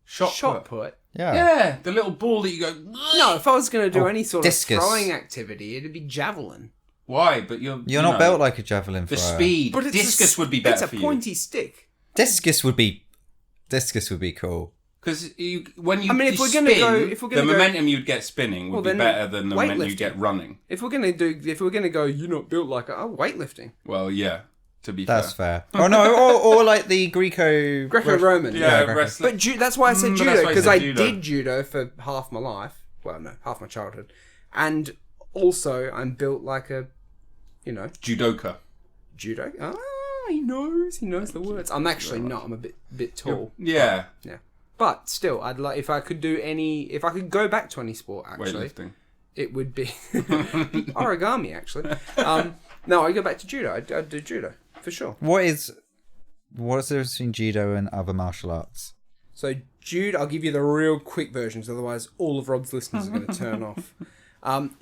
Shot put. Yeah. Yeah, the little ball that you go... No, if I was going to do any sort discus. of throwing activity, it'd be javelin. Why? But you're You're not built like a javelin The thrower. speed. But it's Discus would be better for It's you. a pointy stick. Discus would be cool. Because when you, I mean, if you we're gonna spin, go- if we're gonna the go- momentum you'd get spinning would Well, be then better than the momentum you weightlifting. get running. If we're gonna go, you're not built like weightlifting. Well, yeah, to be That's fair. fair. Oh no, or like the Greco-Roman. Yeah, Greco- wrestling. But that's why I said but judo, that's why I because said I judo. did judo for half my life. Well, no, half my childhood. And also, I'm built like a, Judoka. judo. Ah, he knows the words. I'm actually not. I'm a bit tall. Yeah. Yeah. But still, I'd like if I could go back to any sport. Actually, Weightlifting. it would be origami. Actually, no, I go back to judo. I'd do judo for sure. What's the difference between judo and other martial arts? So judo, I'll give you the real quick versions. Otherwise, all of Rob's listeners are going to turn off.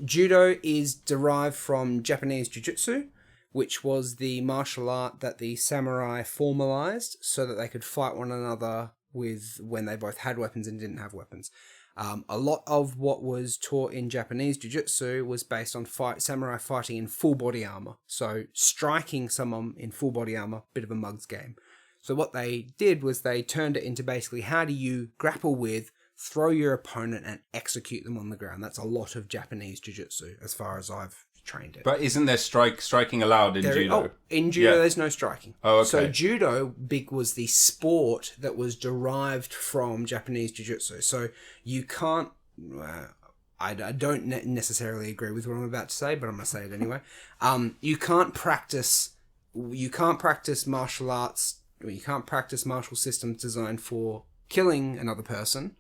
Judo is derived from Japanese jiu-jitsu, which was the martial art that the samurai formalized so that they could fight one another when they both had weapons and didn't have weapons. A lot of what was taught in Japanese jiu-jitsu was based on samurai fighting in full body armor. So striking someone in full body armor, bit of a mug's game. So what they did was they turned it into basically how do you grapple with, throw your opponent and execute them on the ground. That's a lot of Japanese jiu-jitsu as far as I've trained it. But isn't there striking allowed in judo? In judo, there's no striking. Oh, okay. So judo was the sport that was derived from Japanese jiu-jitsu. So you can't... I don't necessarily agree with what I'm about to say, but I'm going to say it anyway. You can't practice martial arts... You can't practice martial systems designed for killing another person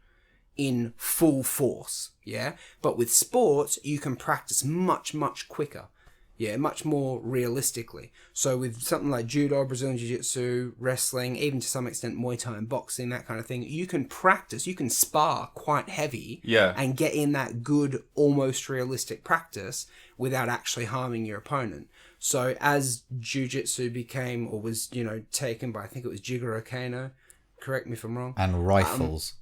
in full force, yeah? But with sports, you can practice much, much quicker, yeah? Much more realistically. So with something like judo, Brazilian jiu-jitsu, wrestling, even to some extent Muay Thai and boxing, that kind of thing, you can practice, you can spar quite heavy and get in that good, almost realistic practice without actually harming your opponent. So as jiu-jitsu became, or was, taken by, I think it was Jigoro Kano, correct me if I'm wrong. And rifles.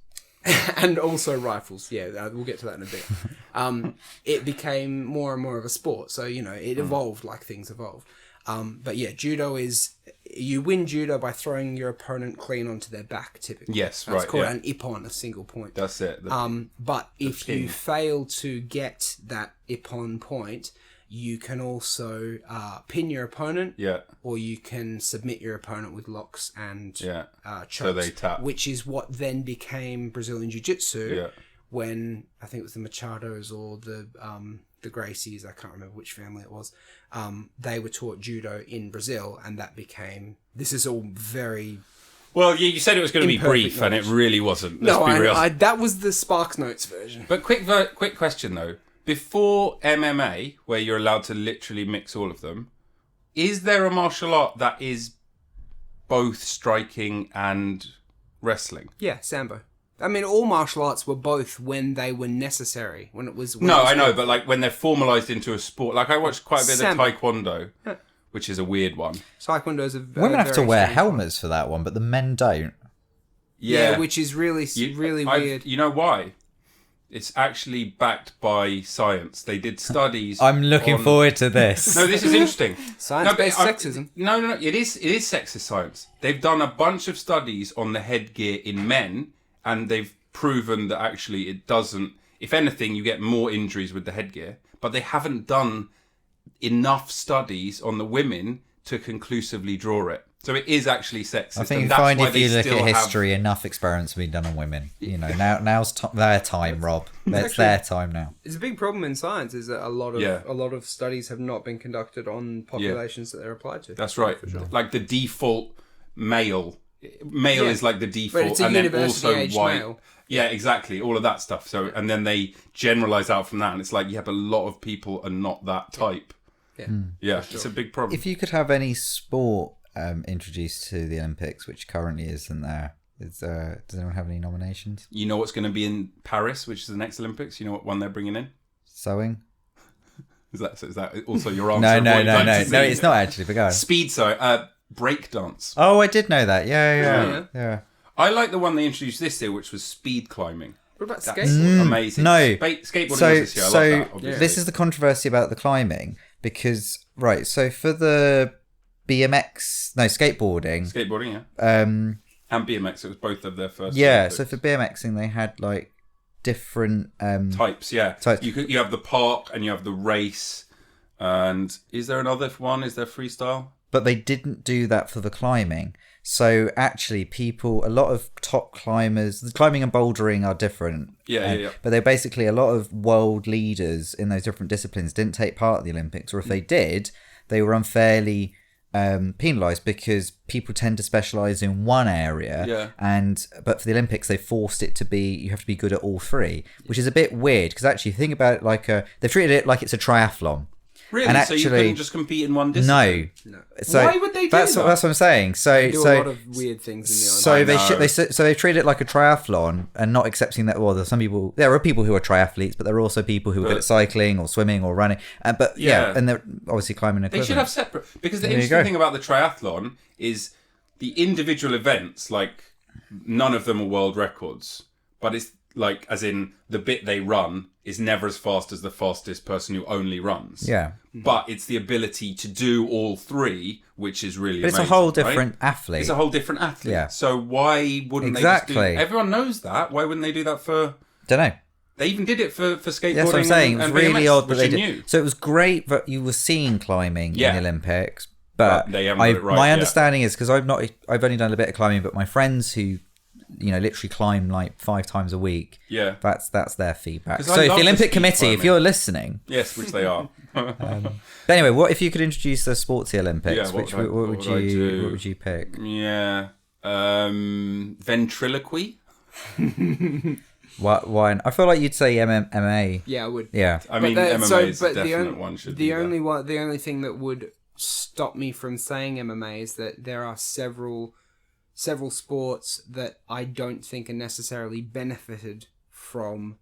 And also rifles, yeah, we'll get to that in a bit. It became more and more of a sport, so, it evolved like things evolved. But yeah, judo is, you win judo by throwing your opponent clean onto their back, typically. Yes, That's right, called yeah. an ippon, a single point. That's it. But if pin. you fail to get that ippon point, you can also pin your opponent, or you can submit your opponent with locks and chokes, so they tap. which is what then became Brazilian Jiu-Jitsu when, I think it was the Machados or the Gracies, I can't remember which family it was, they were taught judo in Brazil, and that became, this is all very... Well, you said it was going to be brief, and it really wasn't. Let's be real. That was the Sparks Notes version. But quick question, though. Before MMA, where you're allowed to literally mix all of them, is there a martial art that is both striking and wrestling? Yeah, Sambo. I mean, all martial arts were both when they were necessary. When it was... I know, but like when they're formalised into a sport. Like I watched quite a bit of Taekwondo, which is a weird one. Taekwondo is a women have to wear helmets for that one, but the men don't. Yeah, which is really weird. You know why? It's actually backed by science. They did studies. I'm looking forward to this. No, this is interesting. Science-based sexism. No. It is sexist science. They've done a bunch of studies on the headgear in men, and they've proven that actually it doesn't. If anything, you get more injuries with the headgear. But they haven't done enough studies on the women to conclusively draw it. So it is actually sexist. I think you find if you look at history, enough experiments have been done on women. Now's their time, Rob. It's their time now. It's a big problem in science is that a lot of studies have not been conducted on populations that they're applied to. That's right. For sure. Like the default male is like the default, but it's a and then also university-aged white. male. Yeah, exactly. All of that stuff. So and then they generalize out from that, and it's like but a lot of people are not that type. Yeah, it's a big problem. If you could have any sport introduced to the Olympics, which currently isn't there, does anyone have any nominations? You know what's going to be in Paris, which is the next Olympics? You know what one they're bringing in? Sewing? Is that also your answer? No, it's not actually, but go on. Speed breakdance. Oh, I did know that. Yeah. I like the one they introduced this year, which was speed climbing. What about skateboarding? Amazing. No. Skateboarding was this year. I love that, obviously. This is the controversy about the climbing, because, so for the skateboarding. Skateboarding, yeah. And BMX, it was both of their first. Yeah, Olympics. so for BMXing, they had like different types. Yeah, types. You have the park and you have the race. And is there another one? Is there freestyle? But they didn't do that for the climbing. So actually, a lot of top climbers, the climbing and bouldering are different. Yeah. But they're basically a lot of world leaders in those different disciplines didn't take part in the Olympics, or if they did, they were unfairly penalised because people tend to specialise in one area. Yeah. But for the Olympics, they forced it to be you have to be good at all three, which is a bit weird because actually think about it like they've treated it like it's a triathlon. Really? And So you couldn't just compete in one discipline? No. No. So Why would they do that's that? That's what I'm saying. They do a lot of weird things in the Olympics. So they treat it like a triathlon and not accepting that. Well, there are people who are triathletes, but there are also people who are good at cycling or swimming or running. And they're obviously climbing. They should have separate, because the interesting thing about the triathlon is the individual events. Like none of them are world records, but it's like as in the bit they run is never as fast as the fastest person who only runs. Yeah. But it's the ability to do all three, which is really amazing. It's a whole right? different athlete. It's a whole different athlete. Yeah. So why wouldn't they just do... Everyone knows that. Why wouldn't they do that for... Don't know. They even did it for skateboarding. That's what I'm saying. It was really BMX, odd that they did. New. So it was great that you were seeing climbing in the Olympics, but they haven't got it right my yet. understanding is because I've only done a bit of climbing, but my friends who literally climb like 5 times a week. Yeah, that's their feedback. 'Cause So I if love the the Olympic speed Committee, climbing. if you're listening, yes, which they are. but anyway, what if you could introduce the sportsy Olympics? Yeah, what would you pick? Yeah, ventriloquy. Why? I feel like you'd say MMA. Yeah, I would. Yeah, I mean, MMA is a definite one. Should the only thing that would stop me from saying MMA is that there are several sports that I don't think are necessarily benefited from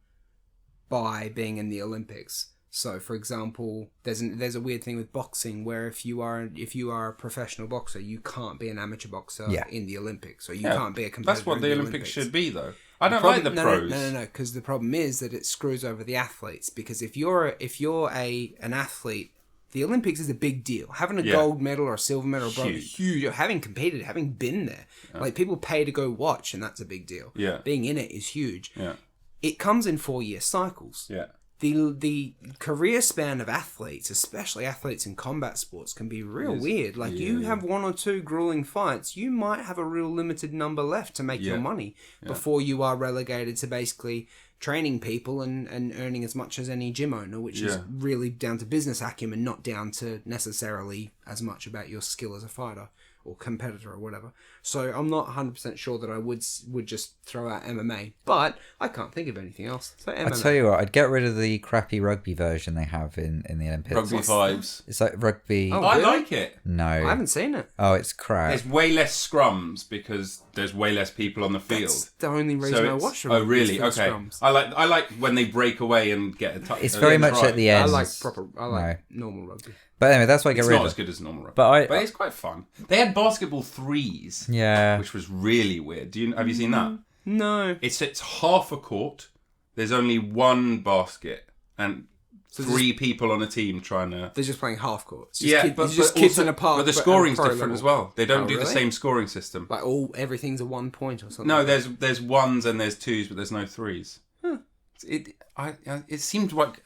by being in the Olympics. So, for example, there's a weird thing with boxing where if you are a professional boxer, you can't be an amateur boxer in the Olympics, or you can't be a competitor. That's what the Olympics should be, though. I don't like the pros. No, because the problem is that it screws over the athletes. Because if you're an athlete, the Olympics is a big deal. Having a gold medal or a silver medal, huge. Having competed, having been there, like people pay to go watch, and that's a big deal. Yeah, being in it is huge. Yeah, it comes in 4-year cycles. Yeah. The career span of athletes, especially athletes in combat sports, can be real weird. Like you have 1 or 2 grueling fights, you might have a real limited number left to make your money before you are relegated to basically training people and earning as much as any gym owner, which is really down to business acumen, not down to necessarily as much about your skill as a fighter or competitor or whatever. So I'm not 100% sure that I would just throw out MMA, but I can't think of anything else. So MMA. I tell you what, I'd get rid of the crappy rugby version they have in the Olympics. Rugby fives. It's like rugby. Oh, I really? like it. No, I haven't seen it. Oh, it's crap. There's way less scrums because there's way less people on the field. That's the only reason I watch it. Oh, really? Okay. Scrums. I like when they break away and get a touch. It's very much at the end. I like normal rugby. But anyway, that's why I get It's rid not of as it. good as normal rugby, But it's quite fun. They had basketball threes, which was really weird. Have you seen that? No. It's half a court. There's only one basket and 3 people on a team trying to. They're just playing half court. It's just kids in a park. But the scoring's at a pro different level. as well. They don't do the really? same scoring system. Like everything's a 1 point or something. No, there's ones and there's twos, but there's no threes. Huh. It seemed like.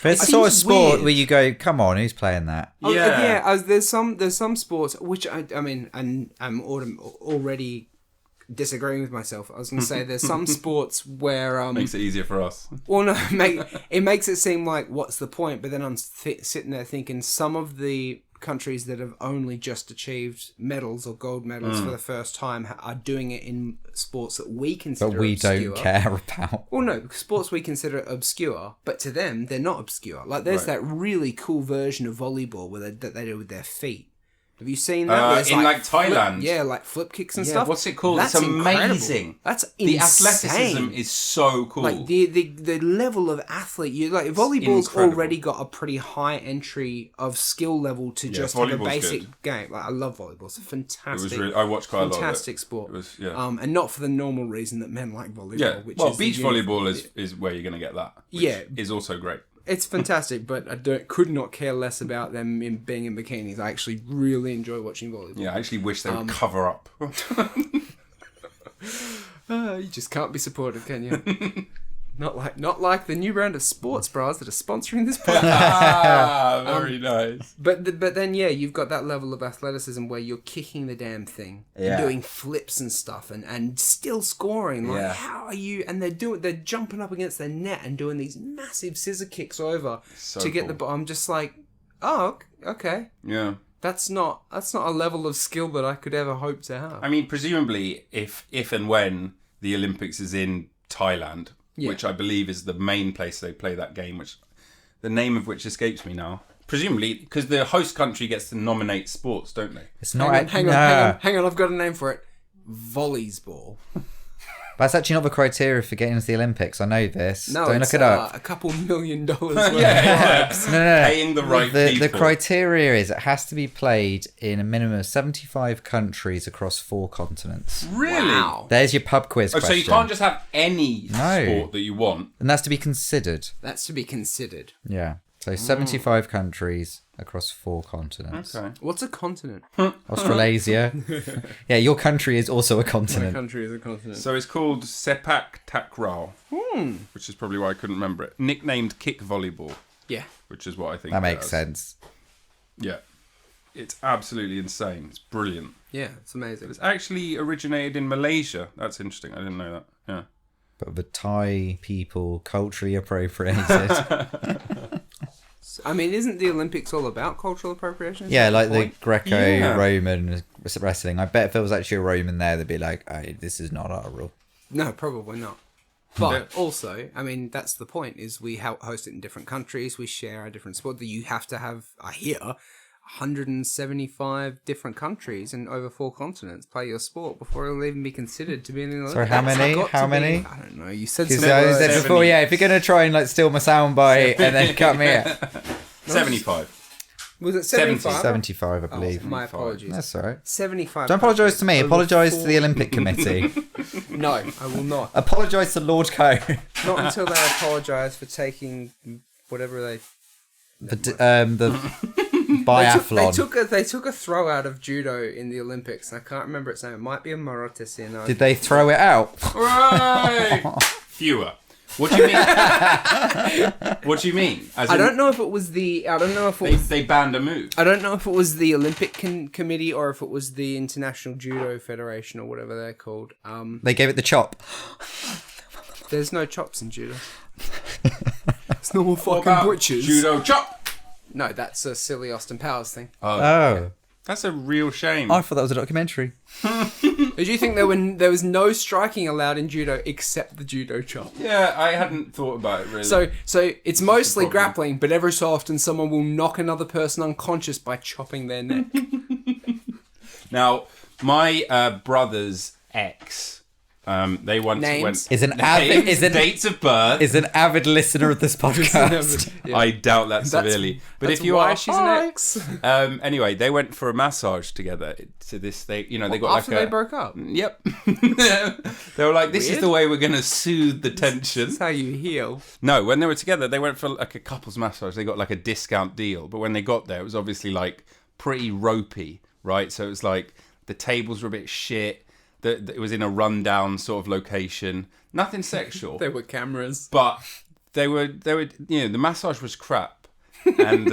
But it's the sort of sport where you go, come on, who's playing that? There's some sports which I mean, and I'm already disagreeing with myself. I was going to say there's some sports where Makes it easier for us. Well, no, it makes it seem like what's the point? But then I'm sitting there thinking some of the countries that have only just achieved medals or gold medals for the first time are doing it in sports that we consider But we obscure. don't care about. Well, no, sports we consider obscure, but to them, they're not obscure. Like, there's that really cool version of volleyball that they do with their feet. Have you seen that? Where it's In Thailand. like flip kicks and stuff. What's it called? That's it's amazing. Incredible. That's the insane. athleticism is so cool. Like the level of athlete, volleyball's already got a pretty high entry of skill level to just have a basic game. Like, I love volleyball. It's a fantastic. I watched quite a lot of it. Fantastic sport. It was, and not for the normal reason that men like volleyball. Yeah. Which Well, is beach volleyball is where you're going to get that. Which is also great. It's fantastic, but I could not care less about them being in bikinis. I actually really enjoy watching volleyball. Yeah, I actually wish they would cover up. You just can't be supportive, can you? Not like the new brand of sports bras that are sponsoring this podcast. Very nice. But then you've got that level of athleticism where you're kicking the damn thing, and doing flips and stuff, and still scoring. Like, how are you? And they're jumping up against their net and doing these massive scissor kicks over to get the ball. I'm just like, oh, okay. Yeah. That's not a level of skill that I could ever hope to have. I mean, presumably, if and when the Olympics is in Thailand, which I believe is the main place they play that game, which the name of which escapes me now. Presumably, because the host country gets to nominate sports, don't they? It's not. Hang on. I've got a name for it. Volleyball. That's actually not the criteria for getting into the Olympics. I know this. No, Don't look it up. $2 million worth No. Paying the right people. The criteria is it has to be played in a minimum of 75 countries across 4 continents. Really? Wow. There's your pub quiz question. So you can't just have any sport that you want. And that's to be considered. That's to be considered. Yeah. So 75 countries across 4 continents. Okay. What's a continent? Australasia. Yeah, your country is also a My continent. country is a continent. So it's called Sepak Takraw, which is probably why I couldn't remember it. Nicknamed kick volleyball, Yeah. which is what I think That it makes does. sense. Yeah. It's absolutely insane. It's brilliant. Yeah, it's amazing. It's actually originated in Malaysia. That's interesting. I didn't know that. Yeah. But the Thai people culturally appropriated. I mean, isn't the Olympics all about cultural appropriation? Is Yeah, that like the point? Greco-Roman wrestling. I bet if there was actually a Roman there, they'd be like, hey, this is not our rule. No, probably not. But also, I mean, that's the point, is we host it in different countries, we share our different sport, that you have to have, I hear, 175 different countries and over 4 continents play your sport before it'll even be considered to be in the Olympics. Sorry, how many? It's got How to be- many? I don't know, you said Because some I words. said before, yeah, if you're going to try and like steal my soundbite and then cut me out. 75. Was it 75? 75, I believe. My apologies. That's all right. 75. Don't apologise to me. over Apologise to 4 the Olympic Committee. No, I will not. Apologise to Lord Coe. Not until they apologise for taking whatever they... The biathlon. They took a throw out of judo in the Olympics, and I can't remember its name. It might be a Marotesi. Did they throw it out? Right. Fewer. What do you mean? What do you mean? As I in, don't know if it was the. I don't know if it They, was. they banned a move. I don't know if it was the Olympic committee or if it was the International Judo Federation or whatever they're called. They gave it the chop. There's no chops in judo. It's normal What fucking about butchers. Judo chop. No, that's a silly Austin Powers thing. Oh. That's a real shame. I thought that was a documentary. Did you think there was no striking allowed in judo except the judo chop? Yeah, I hadn't thought about it really. So it's mostly problem. grappling, but every so often someone will knock another person unconscious by chopping their neck. Now, my brother's ex, they once Names? went... Is an Names, dates of birth. Is an avid listener of this podcast. Yeah. I doubt that severely. But That's if you why are... she's an ex. Anyway, they went for a massage together to this... They got After like they a... broke up. Yep. They were like, this is Weird. the way we're going to soothe the tension. That's how you heal. No, when they were together, they went for like a couple's massage. They got like a discount deal. But when they got there, it was obviously like pretty ropey, right? So it was like the tables were a bit shit. It was in a rundown sort of location. Nothing sexual. There were cameras. But they were, the massage was crap. And,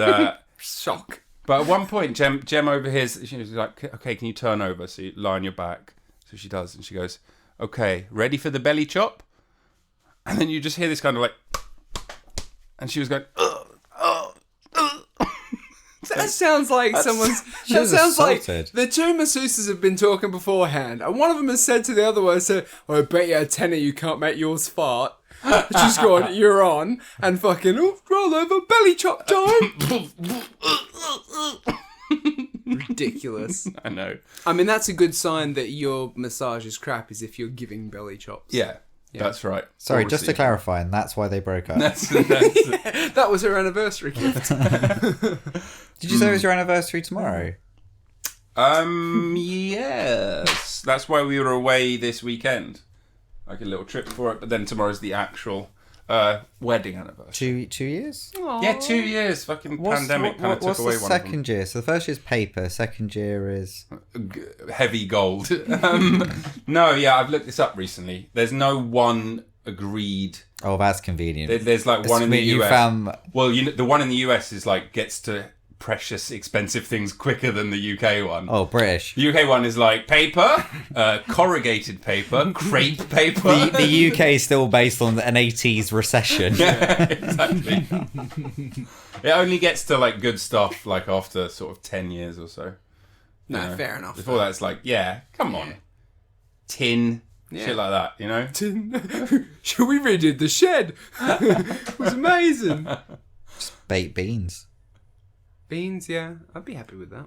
Shock. but at one point, Jem overhears, she was like, okay, can you turn over? So you lie on your back. So she does. And she goes, okay, ready for the belly chop? And then you just hear this kind of like, and she was going, That sounds like someone's. She That was sounds assaulted. like the 2 masseuses have been talking beforehand, and one of them has said to the other one, "I bet you a tenner you can't make yours fart." She's gone, "You're on," and fucking, "Oh, roll over, belly chop time." Ridiculous. I know. I mean, that's a good sign that your massage is crap. Is if you're giving belly chops. Yeah, that's right. Sorry, Or just to receiving. clarify, and that's why they broke up. That's That was her anniversary gift. Did you say it was your anniversary tomorrow? Yes. That's why we were away this weekend. Like a little trip for it, but then tomorrow's the actual wedding anniversary. 2 years? Yeah, 2 years. Fucking pandemic kind of took what's away the one of them. second year? So the first year's paper, second year is... Heavy gold. No, yeah, I've looked this up recently. There's no one agreed. Oh, that's convenient. There's like one in the You US. found... Well, the one in the US is like gets to precious, expensive things quicker than the UK one. Oh, British. The UK one is like paper, corrugated paper, crepe paper. The UK is still based on an 80s recession. Yeah, exactly. It only gets to like good stuff like after sort of 10 years or so. No, fair enough. Before that, it's like, come on. Tin, shit like that, you know? Should we redid the shed? It was amazing. Baked beans. Beans, yeah. I'd be happy with that.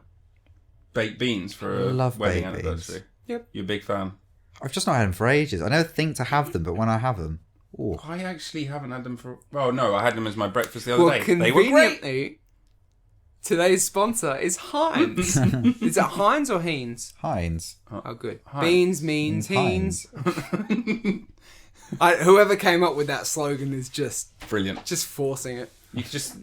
Baked beans for a Love wedding baked anniversary. beans. Yep. You're a big fan. I've just not had them for ages. I never think to have them, but when I have them, I actually haven't had them for... Oh, no, I had them as my breakfast the other Well, day. They were great. conveniently, today's sponsor is Heinz. Is it Heinz or Heinz? Heinz. Oh, good. Heinz. Beans means Heinz. Heinz. Whoever came up with that slogan is just Brilliant. forcing it.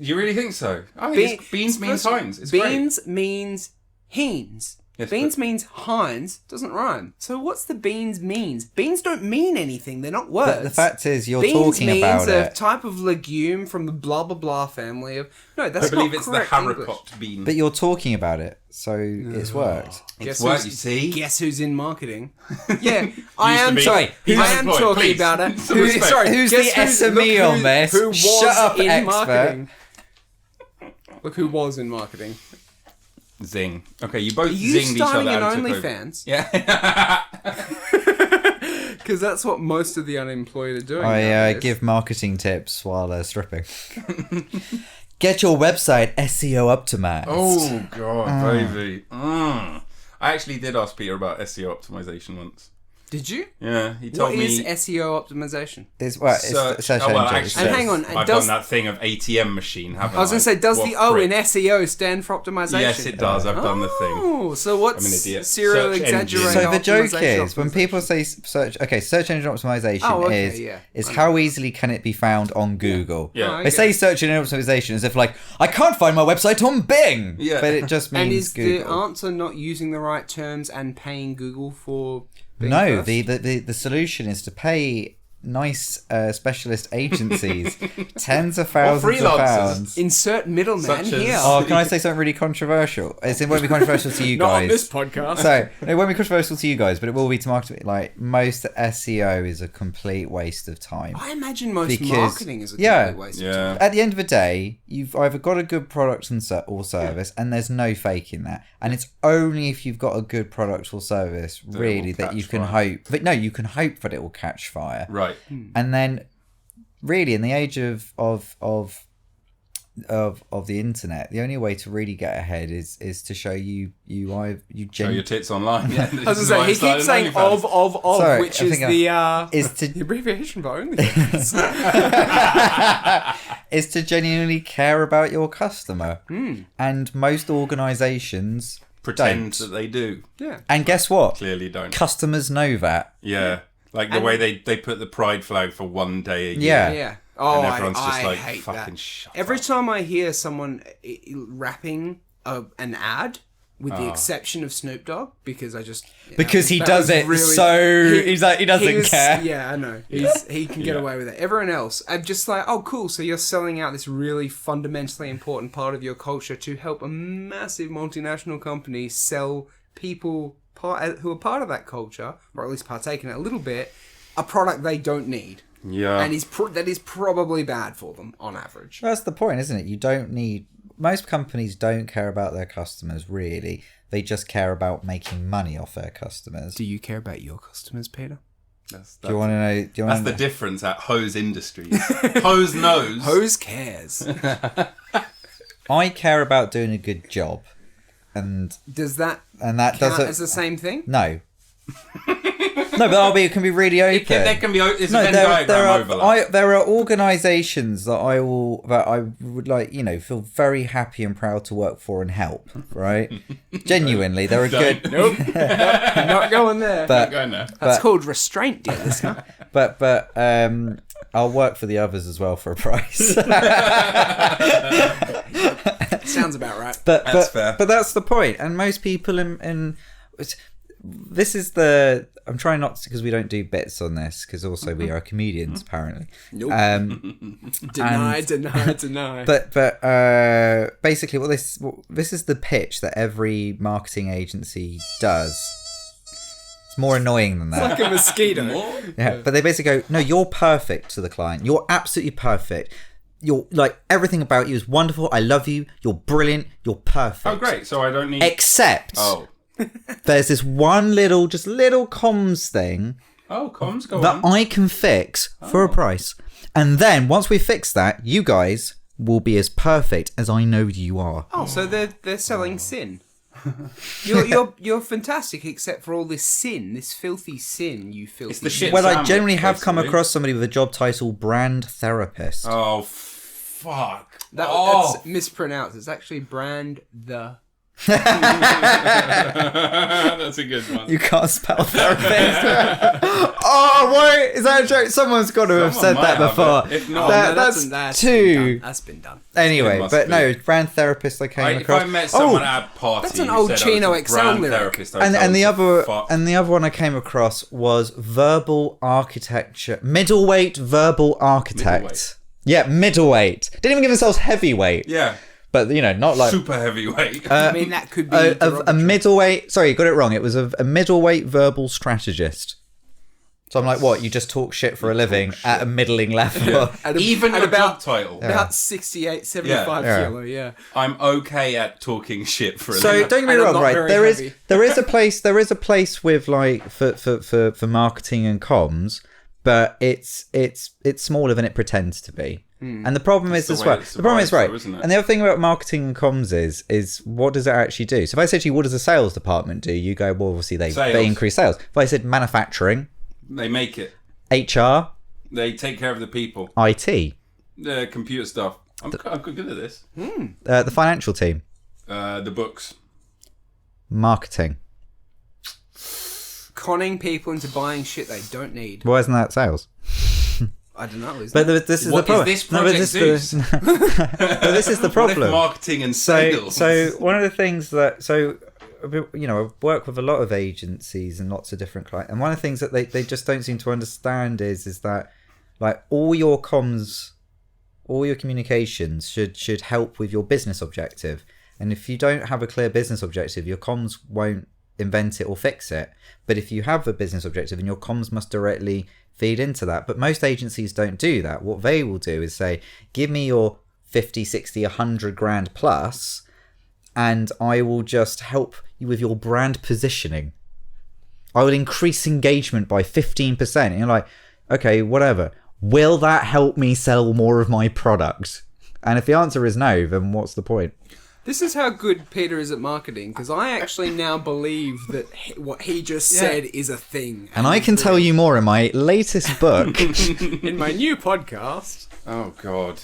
You really think so? I think beans means Heinz. It's beans means Heinz. Yes, Beans means Heinz. Doesn't rhyme. So what's the beans means? Beans don't mean anything. They're not words. But the fact is, you're beans talking means about a it. type of legume from the blah blah blah family of. No, that's I believe not it's the correct haricot English. bean. But you're talking about it, so it's worked. It's worked, you see? Guess who's in marketing? Yeah, I Used to am. be. Sorry, He's I am unemployed, talking please. about it. Some respect. Sorry, Who's guess the SME look on this? Who was Shut up, in expert. marketing? Look who was in marketing. Zing. Okay, you both Are you zinged each other starting an out and took over. OnlyFans? Yeah. Because that's what most of the unemployed are doing. I nowadays. give marketing tips while stripping. Get your website SEO optimized. Oh, God, baby. I actually did ask Peter about SEO optimization once. Did you? Yeah, he told What me... is SEO optimization? It's search engine. actually, And hang on, I've does- done that thing of ATM machine, haven't I? I was going to say, does What the O in prick. SEO stand for optimization? Yes, it does. I've done the thing. Oh, so what's I'm an idiot. serial Search engine. exaggerating? So the joke optimization? is when people say search engine optimization Oh, okay, is yeah. is how easily can it be found on Google? Yeah. Oh, I They get say it. search engine optimization as if like I can't find my website on Bing. Yeah. But it just And means is the Google. answer not using the right terms and paying Google for being No, first? the solution is to pay nice specialist agencies tens of thousands of freelancers. pounds. Insert middleman Such as- here. Oh, can I say something really controversial? It won't be controversial to you Not guys. on this podcast. So it won't be controversial to you guys, but it will be to marketing. Like most SEO is a complete waste of time. I imagine most Because- marketing is a yeah. complete waste of Yeah. time. At the end of the day, you've either got a good product or service, and there's no faking that. And it's only if you've got a good product or service, it really, will that you catch can fire. hope. But no, you can hope that it will catch fire. Right. And then, really, in the age of the internet, the only way to really get ahead is to show you Show your tits online. Yeah, I was going to say, he keeps saying of, Sorry, which I is think the is to the abbreviation for OnlyFans. is to genuinely care about your customer. And most organisations Pretend don't. that they do. Yeah. And guess what? Clearly don't. Customers know that. Yeah. Like the way they put the pride flag for one day a year. Yeah. Yeah. Oh, And everyone's just I like, hate fucking that. shut Every up. time I hear someone rapping an ad, with Ah. the exception of Snoop Dogg, because I just Because he that does was it he's like he doesn't care. Yeah, I know. He can get Yeah. away with it. Everyone else, I'm just like, oh, cool. So you're selling out this really fundamentally important part of your culture to help a massive multinational company sell people who are part of that culture, or at least partake in it a little bit, a product they don't need. Yeah. And that is probably bad for them on average. That's the point, isn't it? You don't need. Most companies don't care about their customers, really. They just care about making money off their customers. Do you care about your customers, Peter? Do you want to know? Do you That's want the to difference at Hose Industries. Hose knows. Hose cares. I care about doing a good job, and Does that that count doesn't. as the same thing? No. No, but it can be really open. There can be it's No, a Venn there diagram overlap. there are organisations that I would like, feel very happy and proud to work for and help. Right? Genuinely, they're a good. Nope. Not going there. But Go now. That's called restraint, dear listener. but I'll work for the others as well for a price. Sounds about right. But That's fair. But that's the point. And most people this is the. I'm trying not to, because we don't do bits on this, because also we are comedians apparently. Nope. Deny. But basically, this is the pitch that every marketing agency does. It's more annoying than that. Like a mosquito. Yeah, but they basically go, no, you're perfect to the client. You're absolutely perfect. You're like, everything about you is wonderful. I love you. You're brilliant. You're perfect. Oh, great. So I don't need... Except there's this one little comms thing comms, go that on. I can fix for a price. And then once we fix that, you guys will be as perfect as I know you are. Oh, so they're selling sin. You're fantastic, except for all this sin, this filthy sin, you filthy. It's the shit. Well, I sandwich, generally have come basically. across somebody with a job title brand therapist. Oh, fuck. That's mispronounced. It's actually brand the. That's a good one. You can't spell therapist. Oh, wait, is that a joke? Someone's got to have said that before. If not, That's two. That's been done. Anyway, must but be. no, brand therapist I came If across. I met someone at a party, that's an who old said Chino I was a Excel brand lyric. therapist, I would and tell the them other to fuck. and the other one I came across was middleweight verbal architect. Middleweight. Yeah, middleweight. Didn't even give themselves heavyweight. Yeah. But not like Super heavyweight. I mean, that could be a middleweight. Sorry, got it wrong. It was a middleweight verbal strategist. So I'm like, what? You just talk shit for a living at a middling level. Even at your about job title. about 68, 75 kilo. Yeah. I'm okay at talking shit for a So living. don't get me And I'm wrong, not right? very heavy. There is a place with like for marketing and comms, but it's smaller than it pretends to be. And the problem is the as way well. it The problem is survives, right. though, isn't it? And the other thing about marketing and comms is what does it actually do? So if I said to you, what does the sales department do? You go, well, obviously they increase sales. If I said manufacturing, They make it. HR, They take care of the people. IT, The computer stuff. I'm good at this. the financial team, The books. marketing. Conning people into buying shit they don't need. Why isn't that sales? I don't know. But this is What the problem. is this Project Zeus? But this is the What if problem. marketing and sales? So one of the things that I work with a lot of agencies and lots of different clients, and one of the things that they just don't seem to understand is that like all your comms, all your communications should help with your business objective, and if you don't have a clear business objective, your comms won't invent it or fix it. But if you have a business objective, and your comms must directly feed into that. But most agencies don't do that. What they will do is say, give me your 50, 60, 100 grand plus, and I will just help you with your brand positioning. I will increase engagement by 15%. And you're like, okay, whatever. Will that help me sell more of my product? And if the answer is no, then what's the point? This is how good Peter is at marketing, because I actually now believe that what he just said is a thing. And I can tell you more in my latest book. in my new podcast. Oh, God.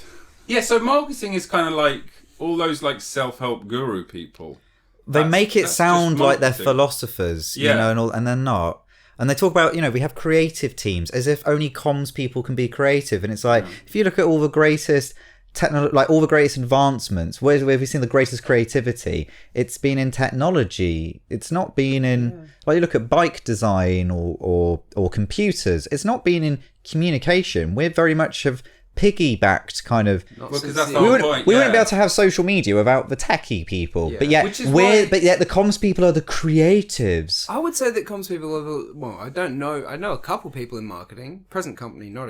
Yeah, so marketing is kind of like all those like self-help guru people. They make it that's sound just like they're marketing. philosophers, Yeah. and they're not. And they talk about, we have creative teams, as if only comms people can be creative. And it's like, if you look at all the greatest all the greatest advancements, where have we seen the greatest creativity? It's been in technology. It's not been in like you look at bike design or computers. It's not been in communication. We're very much have piggybacked kind of. Because that's the We whole wouldn't, point. we wouldn't be able to have social media without the techie people, Yeah. but yet Which is why- but yet the comms people are the creatives. I would say that comms people are, well, I don't know. I know a couple people in marketing, present company not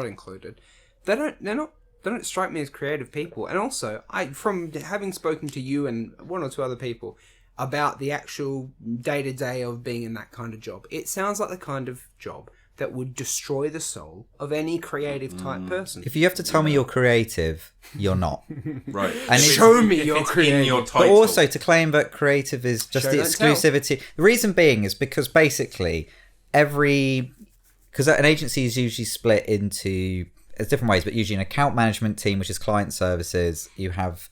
included. They don't strike me as creative people. And also, from having spoken to you and one or two other people about the actual day-to-day of being in that kind of job, it sounds like the kind of job that would destroy the soul of any creative type person. If you have to tell me you're creative, you're not. Right. And Show me If you're it's creative. in your But title. also to claim that creative is just Show, the don't tell. exclusivity. The reason being is because basically because an agency is usually split into different ways, but usually an account management team, which is client services. You have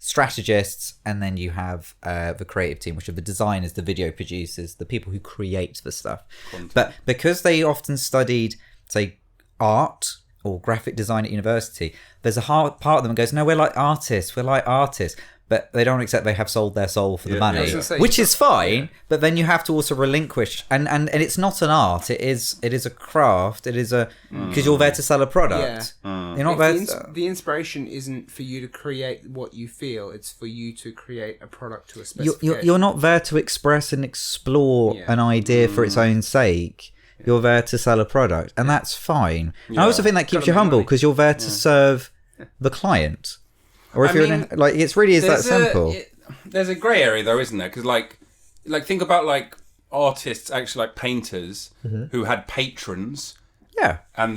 strategists, and then you have the creative team, which are the designers, the video producers, the people who create the stuff. But because they often studied, say, art or graphic design at university, there's a part of them that goes, no, we're like artists. but they don't accept they have sold their soul for the money, I was gonna say, which is fine. But then you have to also relinquish, and it's not an art. It is a craft. It is because you're there to sell a product. You're not there. The inspiration isn't for you to create what you feel. It's for you to create a product to a specification. You're not there to express and explore an idea for its own sake. You're there to sell a product, and that's fine. And I also think that keeps you humble because you're there to serve the client. Or if it's really that simple. There's a grey area though, isn't there? Because like think about like artists, actually like painters who had patrons. Yeah. And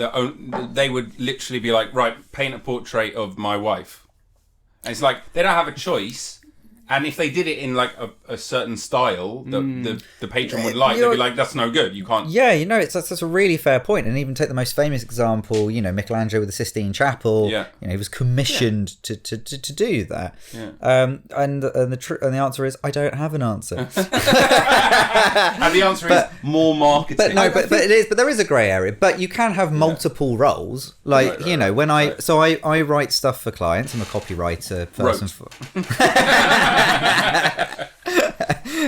they would literally be like, right, paint a portrait of my wife. And it's like they don't have a choice. And if they did it in like a certain style that the patron would like, they'd be like, that's no good. You can't. Yeah, that's a really fair point. And even take the most famous example, Michelangelo with the Sistine Chapel. Yeah. He was commissioned to do that. Yeah. And the answer is, I don't have an answer. And the answer is more marketing. But there is a grey area. But you can have multiple roles. Like when I write stuff for clients. I'm a copywriter first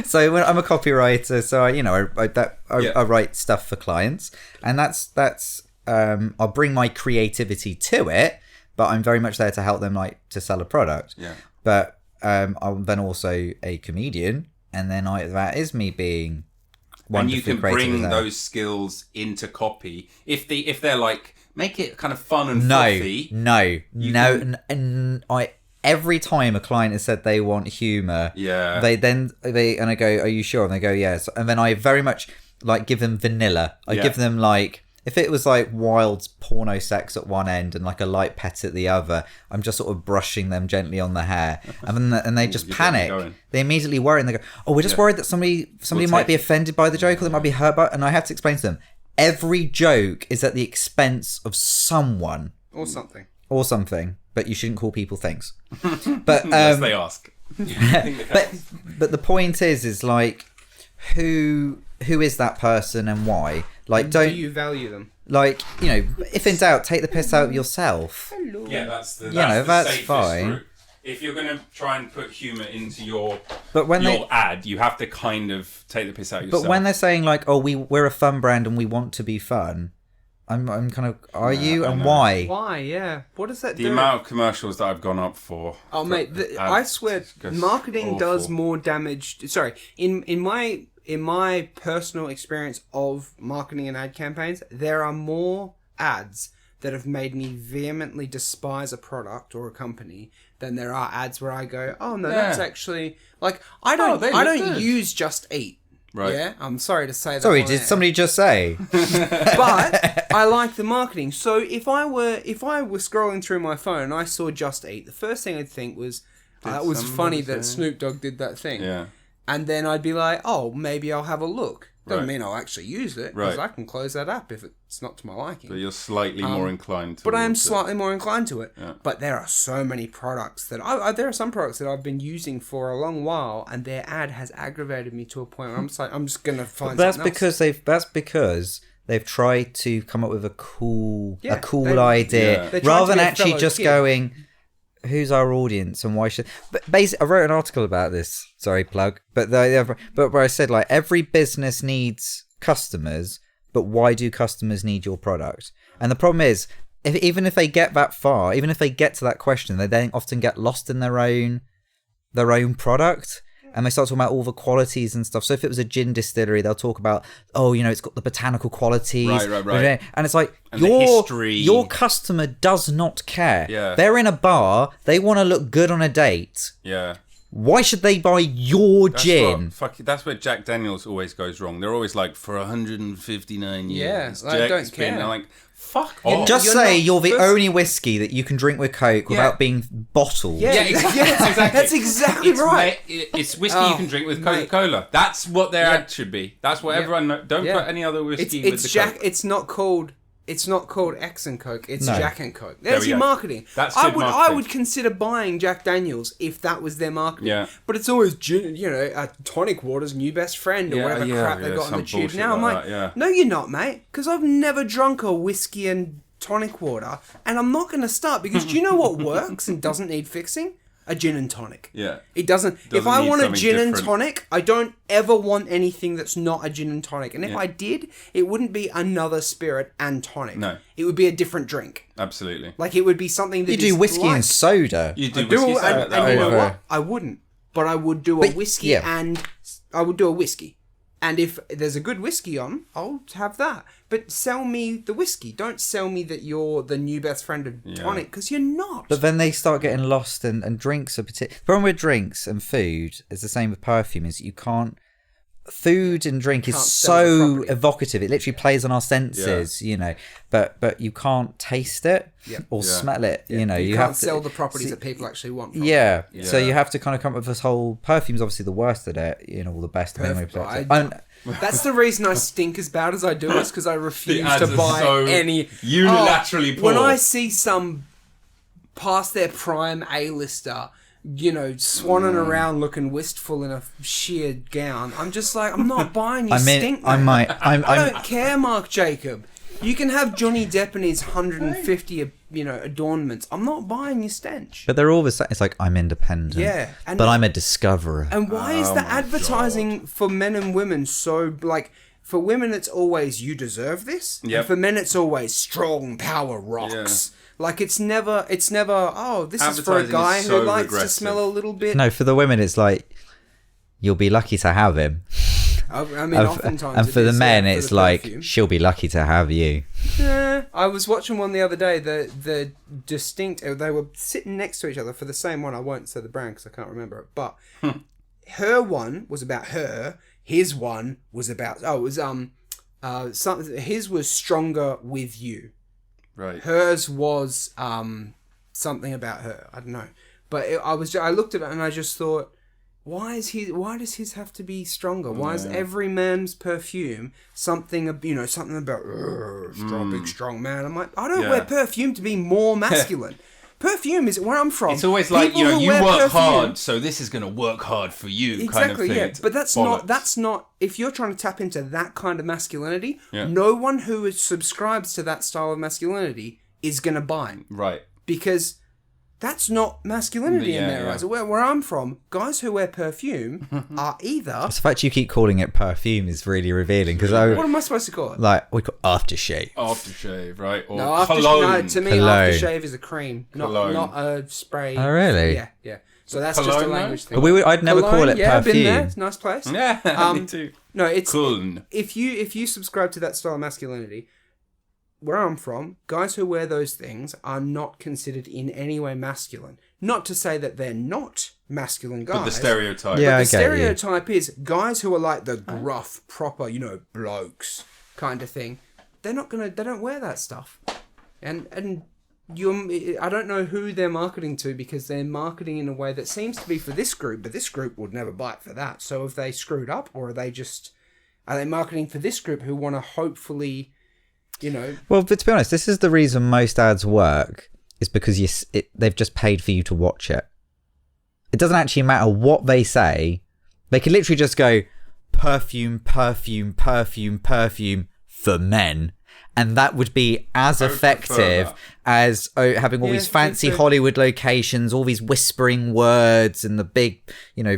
So when I'm a copywriter, so I write stuff for clients, and that's I'll bring my creativity to it, but I'm very much there to help them to sell a product. Yeah. But I'm then also a comedian, and then that is me being wonderfully creative. And you can bring those skills into copy if they're like make it kind of fun and fluffy. Every time a client has said they want humour, and I go, are you sure? And they go, yes. And then I very much give them vanilla. I give them if it was wild porno sex at one end and a light pet at the other, I'm just sort of brushing them gently on the hair, and they just panic. They immediately worry and they go, oh, we're just worried that somebody might be offended by the joke or they might be hurt by it. And I have to explain to them, every joke is at the expense of someone or something. But you shouldn't call people things. But unless they ask. but the point is who is that person and why? Do you value them? If in doubt, take the piss out of yourself. Hello. Yeah, that's the fine. Route. If you're going to try and put humour into your your ad, you have to kind of take the piss out of yourself. But when they're saying we're a fun brand and we want to be fun, I'm kind of, are you, and why? Why, yeah. What does that do? The amount of commercials that I've gone up for. Oh, mate, I swear, marketing does more damage. Sorry, in my personal experience of marketing and ad campaigns, there are more ads that have made me vehemently despise a product or a company than there are ads where I go, oh, no, that's actually, I don't use Just Eat. Right. Yeah, I'm sorry to say that. Sorry, did somebody just say? But I like the marketing. So if I were scrolling through my phone and I saw Just Eat, the first thing I'd think was, that was funny that Snoop Dogg did that thing. Yeah. And then I'd be like, oh, maybe I'll have a look. Doesn't mean I'll actually use it, because I can close that app if it's not to my liking. So you're slightly more inclined to. But I am slightly more inclined to it. Yeah. But there are so many products that there are some products that I've been using for a long while, and their ad has aggravated me to a point where I'm just I'm just gonna find. That's something because else. That's because they've tried to come up with a cool idea rather than actually just going, who's our audience and why should... But basically, I wrote an article about this. Sorry, plug. But where I said, every business needs customers, but why do customers need your product? And the problem is, even if they get that far, even if they get to that question, they then often get lost in their own product. And they start talking about all the qualities and stuff. So if it was a gin distillery, they'll talk about, it's got the botanical qualities. Right. And it's your customer does not care. Yeah. They're in a bar. They want to look good on a date. Yeah. Why should they buy your gin? That's where Jack Daniels always goes wrong. They're always like, for 159 years. Yeah, I don't care. They're like, fuck off. Just you're the only whiskey that you can drink with Coke without being bottled. Yeah, exactly. That's exactly right. It's whiskey you can drink with Coca-Cola. That's what their ad should be. That's what everyone knows. Don't put any other whiskey with the Coke. It's not called X and Coke. It's Jack and Coke. There's your marketing. That's marketing. I would consider buying Jack Daniels if that was their marketing. Yeah. But it's always tonic water's new best friend or whatever crap they got on the tube. Now I'm like, no, you're not, mate, because I've never drunk a whiskey and tonic water, and I'm not going to start because do you know what works and doesn't need fixing? a gin and tonic. Yeah. It doesn't if I need want a something gin and different. tonic, I don't ever want anything that's not a gin and tonic. And if I did, it wouldn't be another spirit and tonic. No. It would be a different drink. Absolutely. Like it would be something that You do whiskey and soda. You do I do, whiskey soda. and you know over. what? I wouldn't. But I would do a But, whiskey yeah. and I would do a whiskey. And if there's a good whiskey on, I'll have that. But sell me the whiskey. Don't sell me that you're the new best friend of tonic, because you're not. But then they start getting lost, and drinks are particular. The problem with drinks and food is the same with perfume. Is you can't. Food and drink is Can't sell the so property. evocative. It literally plays on our senses, you know. But you can't taste it or smell it. You know, you you can't have to sell the properties that people actually want. From Yeah. it. So you have to kind of come up with this whole perfume's obviously the worst at it, you know, all the best. That's the reason I stink as bad as I do, is because I refuse ads to are buy so any. unilaterally poor. When I see some past their prime A-lister, you know, swanning around looking wistful in a sheer gown, I'm just like, I'm not buying your stink. I mate. I might. don't care, Mark Jacob. You can have Johnny Depp and his 150, you know, adornments. I'm not buying your stench. But they're all the same. It's like, I'm independent. Yeah, and- but I'm a discoverer. And why is the advertising for men and women so, like, for women it's always, you deserve this. Yep. And for men it's always, strong power rocks. Like, it's never, oh, this is for a Advertising guy is who so likes regressive. to smell a little bit. No, for the women, it's like, you'll be lucky to have him. I mean, oftentimes And it for the is, men, for it's the like, perfume. she'll be lucky to have you. I was watching one the other day. The distinct. They were sitting next to each other for the same one. I won't say the brand because I can't remember it. But her one was about her. His one was about. Oh, it was something. His was stronger with you. Right. Hers was something about her. I don't know. But I looked at it and I just thought, why does his have to be stronger? Why is every man's perfume something about big strong man? I'm like, I don't wear perfume to be more masculine. Perfume is where I'm from. It's always like, people you know, who you wear work perfume- hard, so this is going to work hard for you, kind of thing. yeah. It's But that's bollocks. not. If you're trying to tap into that kind of masculinity, Yeah. no one who subscribes to that style of masculinity is going to buy it. Right. Because that's not masculinity in Yeah, their yeah. eyes. Where I'm from, guys who wear perfume are either. The fact you keep calling it perfume is really revealing, because What am I supposed to call it? like, we call aftershave. Aftershave, right? Or No, cologne. to me, Cologne. aftershave is a cream, Cologne. not a spray. Oh, really? Yeah. So that's just a Cologne, language But thing. I'd never call it yeah, I've been there. perfume. It's a nice place. Yeah, me too. No, it's Cologne. if you subscribe to that style of masculinity, where I'm from, guys who wear those things are not considered in any way masculine. Not to say that they're not masculine guys. But the stereotype. Yeah, I The get you. stereotype is guys who are like the gruff, proper, you know, blokes kind of thing. They don't wear that stuff. And I don't know who they're marketing to, because they're marketing in a way that seems to be for this group, but this group would never bite for that. So have they screwed up, or are they marketing for this group who want to hopefully, you know? Well, but to be honest, this is the reason most ads work, is because they've just paid for you to watch it. It doesn't actually matter what they say. They could literally just go, perfume, perfume, perfume, perfume for men. And that would be as I would effective prefer that. as having all these fancy it's a- Hollywood locations, all these whispering words and the big, you know,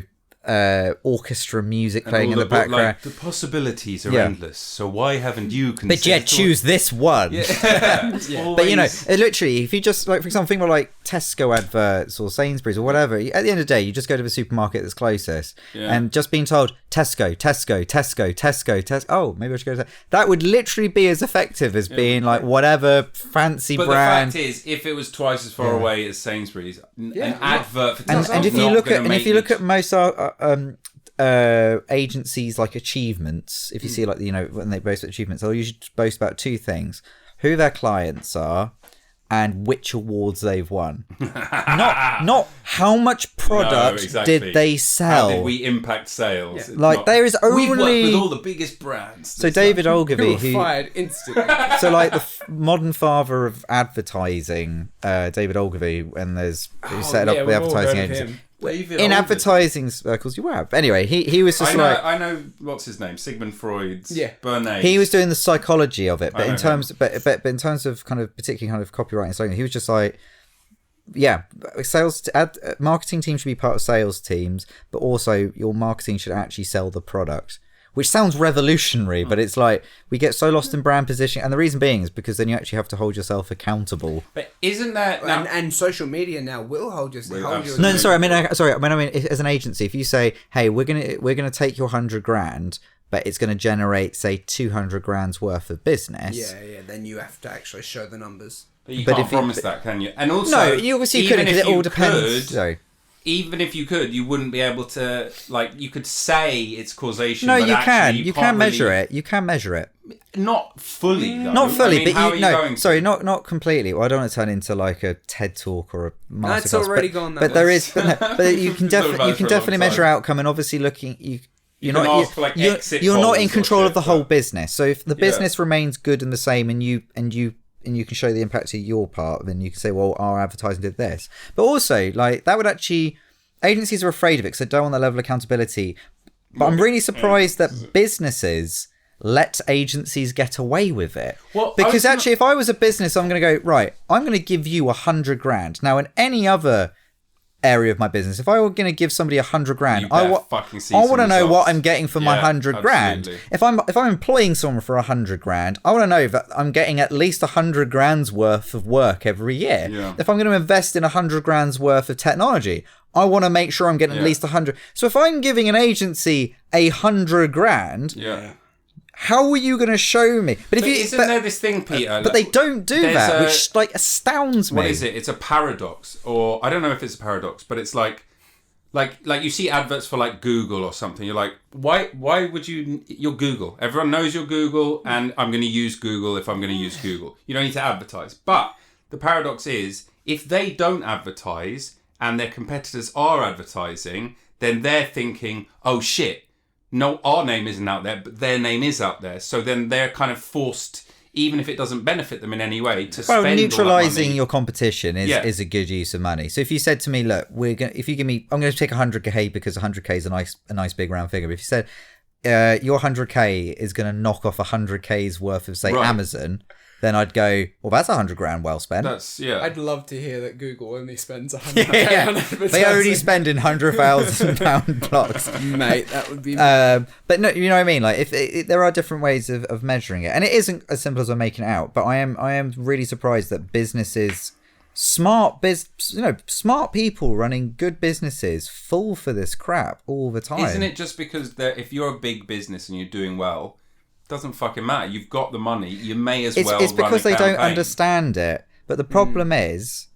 orchestra music And playing all in the background. Like, the possibilities are Yeah. endless. So why haven't you considered? But yet choose this one. But you know, literally, if you just, like, for example, think about like Tesco adverts or Sainsbury's or whatever, at the end of the day, you just go to the supermarket that's closest, and just being told Tesco, Tesco, Tesco, Tesco, Tesco. Oh, maybe I should go to that would literally be as effective as being like whatever fancy But brand. the fact is, if it was twice as far away as Sainsbury's, an advert for Tesco And if is you not look gonna at make most agencies like achievements, if you see like, you know, when they boast about achievements, they'll usually boast about two things: who their clients are and which awards they've won. not how much product exactly. did they sell. How did we impact sales? It's Like, not- there is We've worked only- with all the biggest brands. So It's David like- Ogilvy, Who were fired instantly. so like the modern father of advertising, David Ogilvy, when who set up the advertising agency. David In Ogilvy. advertising circles, you have. Anyway, he was just I know what's his name, Sigmund Freud's Bernays. he was doing the psychology of it, but I in know terms, but in terms of kind of particularly kind of copyright and slogan, he was just like, marketing team should be part of sales teams, but also your marketing should actually sell the product. Which sounds revolutionary, but it's like we get so lost in brand positioning, and the reason being is because then you actually have to hold yourself accountable. But isn't that now, and social media now will hold you. No, sorry. I mean, as an agency, if you say, "Hey, we're gonna take your $100,000, but it's gonna generate say $200,000 worth of business," then you have to actually show the numbers. But you can't promise that, can you? And also, no, you obviously couldn't, because it all depends. Even if you could, you wouldn't be able to, like, you could say it's causation. No, but you can. You can measure it. You can measure it. Not fully, though. Not fully, I mean, but not completely. Well, I don't want to turn into like a TED talk or a masterclass. That's already gone. But there is, but you can definitely measure outcome, and obviously you're not in control of the whole business. So if the business remains good and the same, and you can show the impact of your part, then you can say, well, our advertising did this. But also, like, that would actually... Agencies are afraid of it because they don't want that level of accountability. But I'm really surprised that businesses let agencies get away with it. Well, because actually, if I was a business, I'm going to go, right, I'm going to give you $100,000. Now, in any other area of my business, if I were going to give somebody $100,000, I want to know what I'm getting for my $100,000. If I'm employing someone for $100,000, I want to know that I'm getting at least $100,000 worth of work every year. If I'm going to invest in $100,000 worth of technology, I want to make sure I'm getting at least 100. So if I'm giving an agency $100,000, how are you going to show me? But isn't there this thing, Peter? But they don't do that, which like astounds me. What is it? It's a paradox, or I don't know if it's a paradox, but it's like you see adverts for like Google or something. You're like, why would you? You're Google. Everyone knows you're Google, and I'm going to use Google if I'm going to use Google. You don't need to advertise. But the paradox is, if they don't advertise and their competitors are advertising, then they're thinking, oh shit. No, our name isn't out there, but their name is out there. So then they're kind of forced, even if it doesn't benefit them in any way, to spend all that money. Neutralising your competition is a good use of money. So if you said to me, look, if you give me, I'm going to take 100k because 100k is a nice big round figure. But if you said your 100k is going to knock off 100k's worth of, say, Amazon, then I'd go, well, that's $100,000 well spent. I'd love to hear that Google only spends $100,000 on advertising. They only spend in £100,000 blocks. Mate, that would be... but no, you know what I mean? Like, if there are different ways of measuring it. And it isn't as simple as I'm making it out. But I am really surprised that businesses... Smart people running good businesses fall for this crap all the time. Isn't it just because if you're a big business and you're doing well... Doesn't fucking matter. You've got the money. You may as well. It's because they don't understand it. But the problem is,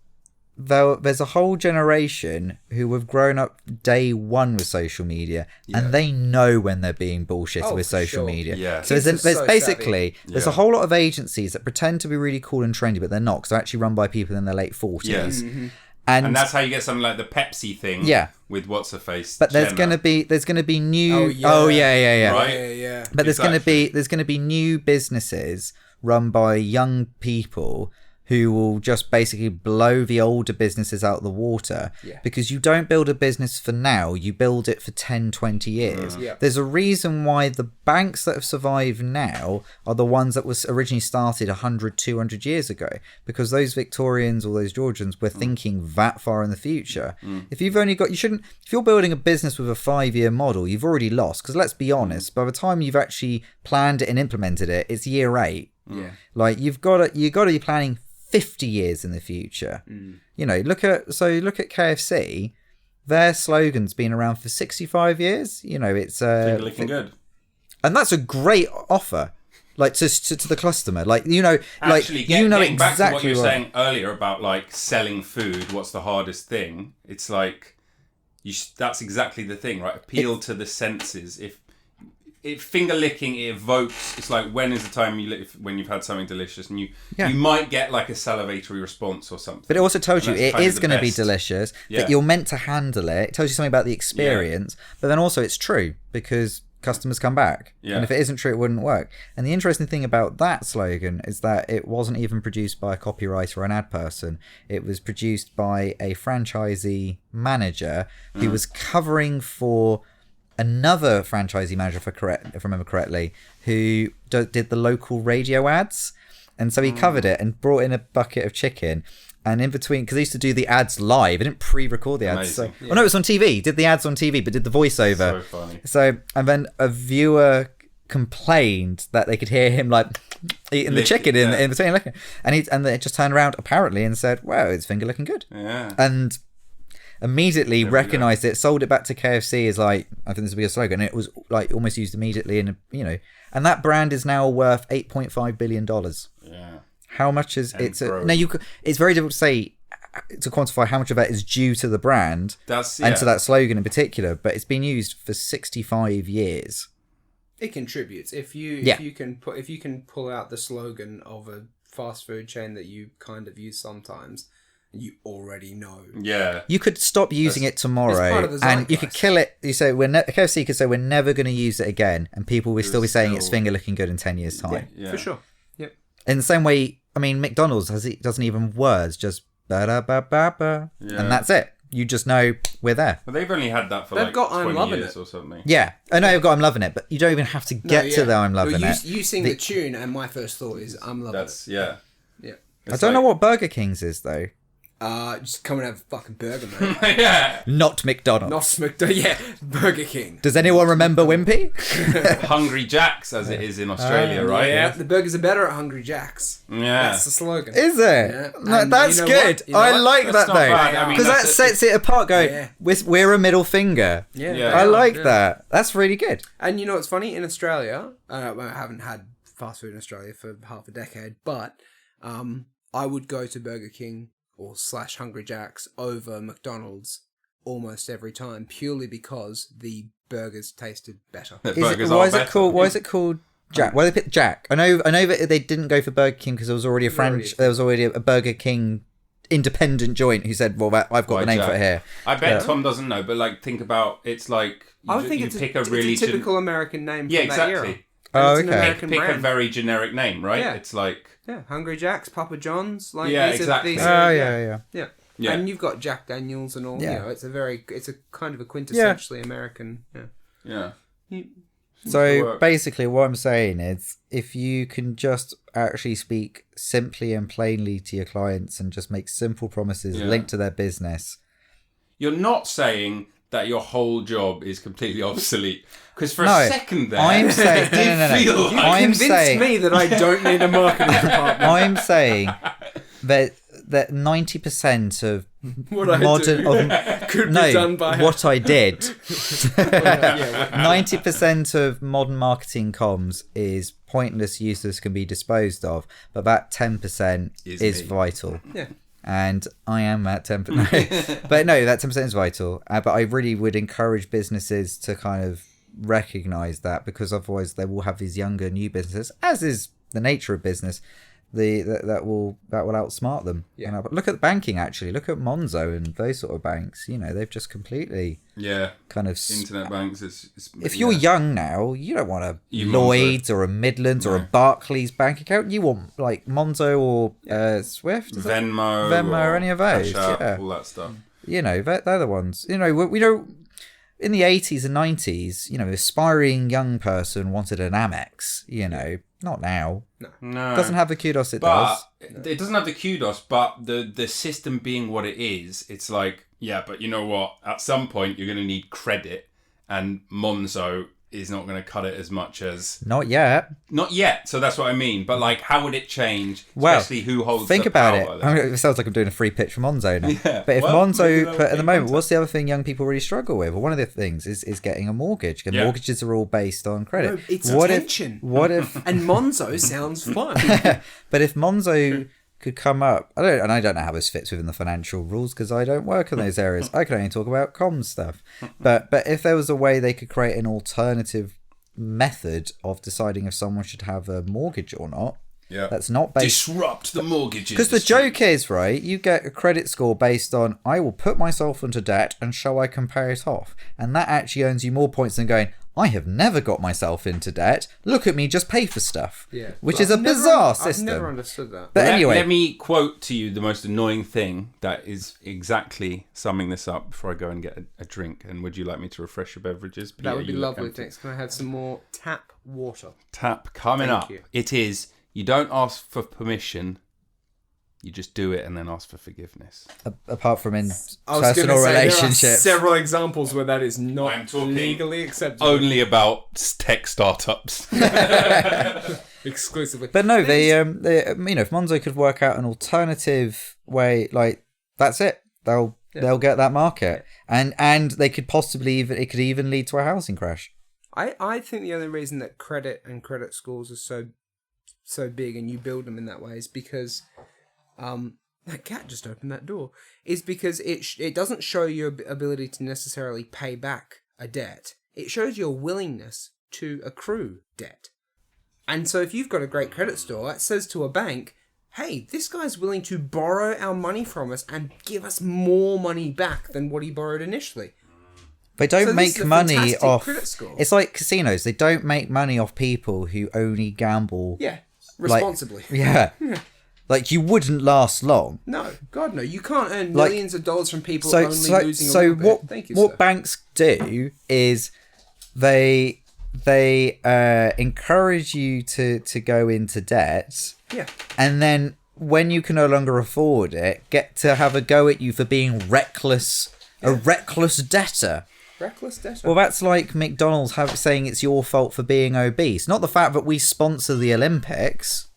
though, there's a whole generation who have grown up day one with social media, and they know when they're being bullshitted with social media. Yeah. So there's a whole lot of agencies that pretend to be really cool and trendy, but they're not, because they're actually run by people in their late 40s. Yes. Mm-hmm. And that's how you get something like the Pepsi thing. With what's her face. But there's gonna be new. Oh yeah. Right. Yeah. But there's gonna be new businesses run by young people who will just basically blow the older businesses out of the water, because you don't build a business for now, you build it for 10, 20 years. There's a reason why the banks that have survived now are the ones that was originally started 100, 200 years ago, because those Victorians or those Georgians were thinking that far in the future. If you've only got, if you're building a business with a 5-year model, you've already lost, because let's be honest, by the time you've actually planned it and implemented it, it's year 8. Like you've got to be planning 50 years in the future. You know, look at KFC. Their slogan's been around for 65 years. You know, it's looking good, and that's a great offer. Like to the customer, like actually, exactly back to what you were saying earlier about like selling food. What's the hardest thing? It's like that's exactly the thing, right? Appeal to the senses. If finger licking, it evokes. It's like, when is the time when you've had something delicious, and you might get like a salivatory response or something. But it also tells you it is going to be delicious. That you're meant to handle it. It tells you something about the experience. But then also it's true, because customers come back. And if it isn't true, it wouldn't work. And the interesting thing about that slogan is that it wasn't even produced by a copywriter or an ad person. It was produced by a franchisee manager who was covering for another franchisee manager, if I remember correctly, who did the local radio ads. And so he covered it and brought in a bucket of chicken. And in between, because they used to do the ads live, I didn't pre-record the ads. Amazing. Oh no, it was on TV. Did the ads on TV, but did the voiceover. So funny. So, and then a viewer complained that they could hear him like eating the chicken in between licking, and they just turned around apparently and said, "Wow, it's finger looking good." Yeah. And immediately recognised it, sold it back to KFC as like, I think this would be a slogan. It was like almost used immediately, and and that brand is now worth $8.5 billion. Yeah. Now it's very difficult to say, to quantify how much of that is due to the brand and to that slogan in particular, but it's been used for 65 years. It contributes. If you can pull out the slogan of a fast food chain that you kind of use sometimes, you already know. Yeah. You could stop using it tomorrow, and you could kill it. You say KFC could say we're never going to use it again, and people will still be saying it's finger looking good in 10 years' time. Yeah, for sure. Yep. In the same way, I mean, McDonald's doesn't even words, just ba da ba ba ba, and that's it. You just know we're there. Well, they've only had that for They've like got 20 I'm loving years it. or something. Yeah, I know I've got I'm loving it, but you don't even have to get to the I'm loving it. You sing the tune, and my first thought is I'm loving it. Yeah. Yeah. I don't know what Burger King's is though. Just come and have a fucking burger, mate. Yeah. Not McDonald's. Not McDonald's. Yeah, Burger King. Does anyone remember Wimpy? Hungry Jack's, as it is in Australia, right? Yeah, the burgers are better at Hungry Jack's. Yeah. That's the slogan. Is it? Yeah. No, And that's you know good. what? You know I what? like That's that not though, bad. I mean, because that that's sets it apart. Yeah. We're a middle finger. Yeah. I like that. That's really good. And you know what's funny? In Australia, I haven't had fast food in Australia for half a decade, but I would go to Burger King or / Hungry Jack's over McDonald's almost every time, purely because the burgers tasted better. Why is it called Jack? Why they picked Jack? I know that they didn't go for Burger King because there was already there was already a Burger King independent joint who said, "Well, I've got the name for it here." I bet Tom doesn't know, but like think about it's like I would think you it's pick a really it's a typical American name. Yeah, from that era. exactly. Oh, It's an okay. American Pick a brand. very generic name, right? Yeah. It's like Hungry Jack's, Papa John's, like Yeah, these exactly. Are, Yeah. Yeah. And you've got Jack Daniels and all. Yeah. You know, it's a kind of a quintessentially American. Yeah. yeah. So work. basically, what I'm saying is, if you can just actually speak simply and plainly to your clients and just make simple promises linked to their business, You're not saying that your whole job is completely obsolete. Because for a second there, I'm saying feel like- I'm Convince saying me that I don't need a marketing department. I'm saying that 90% of What I modern do could be done by what I did. yeah, 90% of modern marketing comms is pointless, useless, can be disposed of, but that 10% is vital. Yeah. And I am at 10%. But no, that 10% is vital. But I really would encourage businesses to kind of recognize that, because otherwise they will have these younger new businesses, as is the nature of business, that will outsmart them. Yeah. But look at banking, actually. Look at Monzo and those sort of banks. They've just completely kind of internet banks. If you're young now, you don't want a You Lloyd's or a Midlands or a Barclays bank account. You want like Monzo or Swift, Venmo, or any of those. Cash App, all that stuff. They're the ones. We don't. In the 80s and 90s, aspiring young person wanted an Amex. Not now. No, It doesn't have the kudos it but does. it doesn't have the kudos. But the system being what it is, it's like, yeah, but you know what? At some point, you're going to need credit, and Monzo is not going to cut it as much as Not yet. not yet. So that's what I mean. But like, how would it change? Well, Especially who holds. Think the about power it. there? I mean, it sounds like I'm doing a free pitch for Monzo now. Yeah. But if Well, maybe Monzo, that'll but at be the moment, contact. what's the other thing young people really struggle with? Well, one of the things is getting a mortgage. And mortgages are all based on credit. No, it's what attention. What if? And Monzo sounds fun. But if Monzo could come up, I don't know how this fits within the financial rules because I don't work in those areas. I can only talk about comms stuff. But if there was a way they could create an alternative method of deciding if someone should have a mortgage or not, that's not based. Disrupt the mortgage Because the joke is, right, you get a credit score based on, I will put myself into debt and show I can pay it off. And that actually earns you more points than going, I have never got myself into debt. Look at me just pay for stuff. Yeah. Which Well, is a bizarre system. I've never understood that. But anyway. Let me quote to you the most annoying thing that is exactly summing this up before I go and get a drink. And would you like me to refresh your beverages? That Peter, would be you look lovely. empty. Thanks. Can I have some more tap water? Tap coming Thank up. you. It is, you don't ask for permission, You just do it and then ask for forgiveness. Apart from in I was personal gonna say, relationships. there are several examples where that is I'm not talking legally acceptable. Only about tech startups. Exclusively. But no, they if Monzo could work out an alternative way, like that's it. They'll get that market, and they could possibly it could even lead to a housing crash. I think the only reason that credit and credit scores are so big and you build them in that way is because that cat just opened that door, is because it doesn't show your ability to necessarily pay back a debt. It shows your willingness to accrue debt. And so if you've got a great credit score, it says to a bank, hey, this guy's willing to borrow our money from us and give us more money back than what he borrowed initially. They don't make money off... credit score. It's like casinos. They don't make money off people who only gamble... Yeah, responsibly. Yeah. Like, you wouldn't last long. No, God no. You can't earn millions of dollars from people only losing a so little what, bit. Thank you, what sir. banks do is they encourage you to go into debt. Yeah. And then when you can no longer afford it, get to have a go at you for being reckless, a reckless debtor. Reckless debtor. Well, that's like McDonald's saying it's your fault for being obese. Not the fact that we sponsor the Olympics.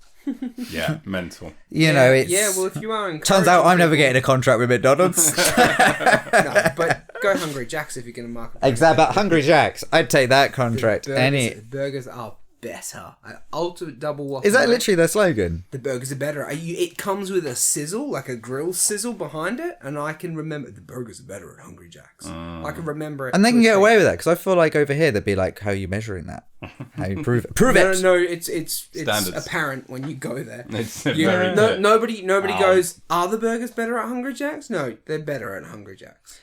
Yeah, mental. You know, it's... Yeah, well, if you are... Turns out I'm never getting a contract with McDonald's. No, but go Hungry Jack's if you're going to market... Exactly, but Hungry Jack's. I'd take that contract. Burgers are better. Ultimate double whopper. Is that literally their slogan? The burgers are better. It comes with a sizzle, like a grill sizzle behind it, and I can remember the burgers are better at Hungry Jack's. I can remember it. And they can get away with that, because I feel like over here they'd be like, how are you measuring that? How you prove it? Prove it! No, it's Standards. apparent when you go there. It's Nobody goes, are the burgers better at Hungry Jack's? No, they're better at Hungry Jack's.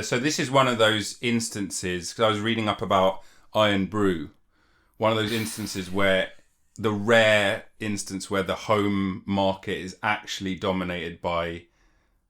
So this is one of those instances, because I was reading up about Iron Brew, one of those instances where the rare instance where the home market is actually dominated by...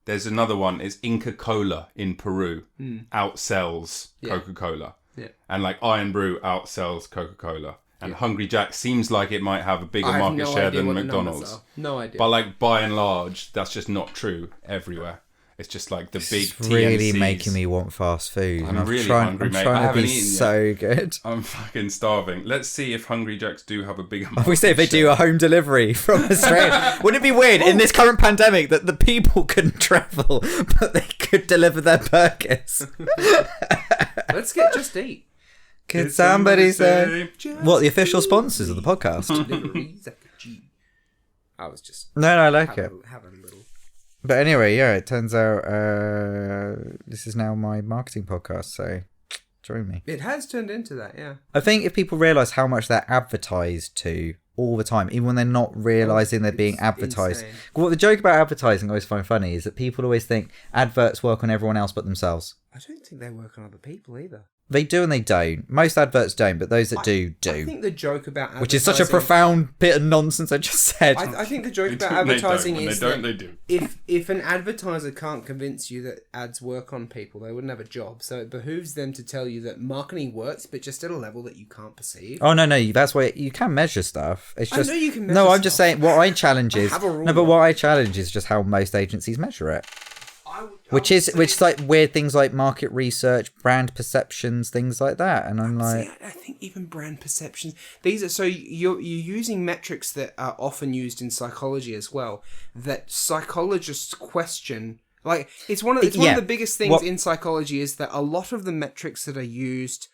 There's another one, it's Inca Cola in Peru, outsells Coca-Cola. Yeah. And like Iron Brew outsells Coca-Cola. And Hungry Jack seems like it might have a bigger market share than McDonald's. No idea. But like by and large, that's just not true everywhere. It's just like the big It's really TNCs. making me want fast food. I'm and really trying, hungry, I'm mate. I trying to haven't be eaten yet. so good. I'm fucking starving. Let's see if Hungry Jacks do have a bigger market We say if they do a home delivery from Australia. Wouldn't it be weird in this current pandemic that the people couldn't travel, but they could deliver their burgers? Let's get Just Eat. Could somebody say... What, the official sponsors of the podcast? I was just... No, I like it. Have a little... But anyway, yeah, it turns out this is now my marketing podcast, so join me. It has turned into that, yeah. I think if people realise how much they're advertised to all the time, even when they're not realising they're being advertised. Insane. What the joke about advertising I always find funny is that people always think adverts work on everyone else but themselves. I don't think they work on other people either. They do and they don't. Most adverts don't, but those that do. I think the joke about advertising... Which is such a profound bit of nonsense I just said. I think the joke about They advertising don't. is When that they do. if an advertiser can't convince you that ads work on people, they wouldn't have a job. So it behooves them to tell you that marketing works, but just at a level that you can't perceive. Oh, no, that's why you can measure stuff. It's just... I know you can measure No, I'm stuff. just saying, what I challenge is... have a rule. No, but what I challenge is just how most agencies measure it. Which is like weird things like market research, brand perceptions, things like that. And I'm like... I think even brand perceptions... These are... So you're using metrics that are often used in psychology as well, that psychologists question... Like, it's one of the biggest things in psychology is that a lot of the metrics that are used...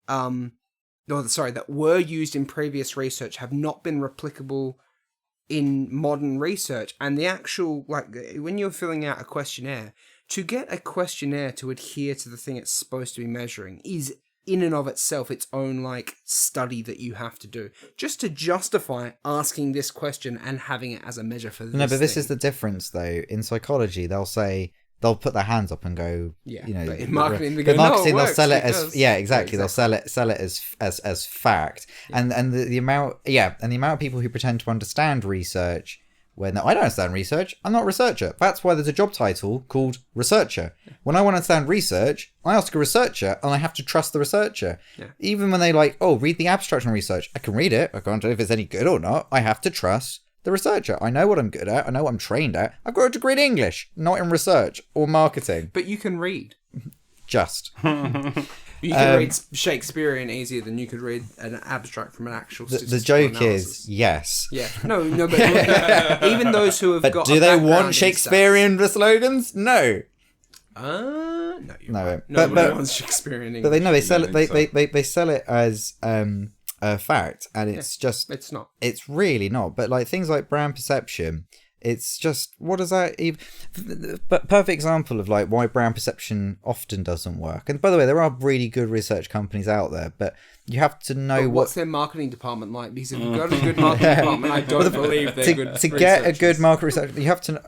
that were used in previous research have not been replicable in modern research. And the actual... Like, when you're filling out a questionnaire... To get a questionnaire to adhere to the thing it's supposed to be measuring is in and of itself its own like study that you have to do. Just to justify asking this question and having it as a measure for this No, but this thing. is the difference though. In psychology, they'll put their hands up and go, Yeah, you know, but in marketing, they the go, "No, it marketing they'll works sell it because-" as exactly. Yeah, They'll sell it as fact, and the amount of people who pretend to understand research. When I don't understand research, I'm not a researcher. That's why there's a job title called researcher. When I want to understand research, I ask a researcher and I have to trust the researcher. Yeah. Even when they read the abstract on research, I can read it. I can't tell if it's any good or not. I have to trust the researcher. I know what I'm good at. I know what I'm trained at. I've got a degree in English, not in research or marketing. But you can read. Just. You can read Shakespearean easier than you could read an abstract from an actual statistical The joke analysis. is, yes. Yeah. No, but even those who have But got do a they background want in Shakespearean slogans? No. No, you're No. right. But Nobody wants Shakespearean But they English. know they sell it. think so. They sell it as a fact, and it's just It's not. it's really not. But like things like brand perception, it's just what does that even? But perfect example of like why brand perception often doesn't work. And by the way, there are really good research companies out there, but you have to know But what what's their marketing department like? Because if you've got a good marketing department, I don't believe they're good to get a good researchers. market research. You have to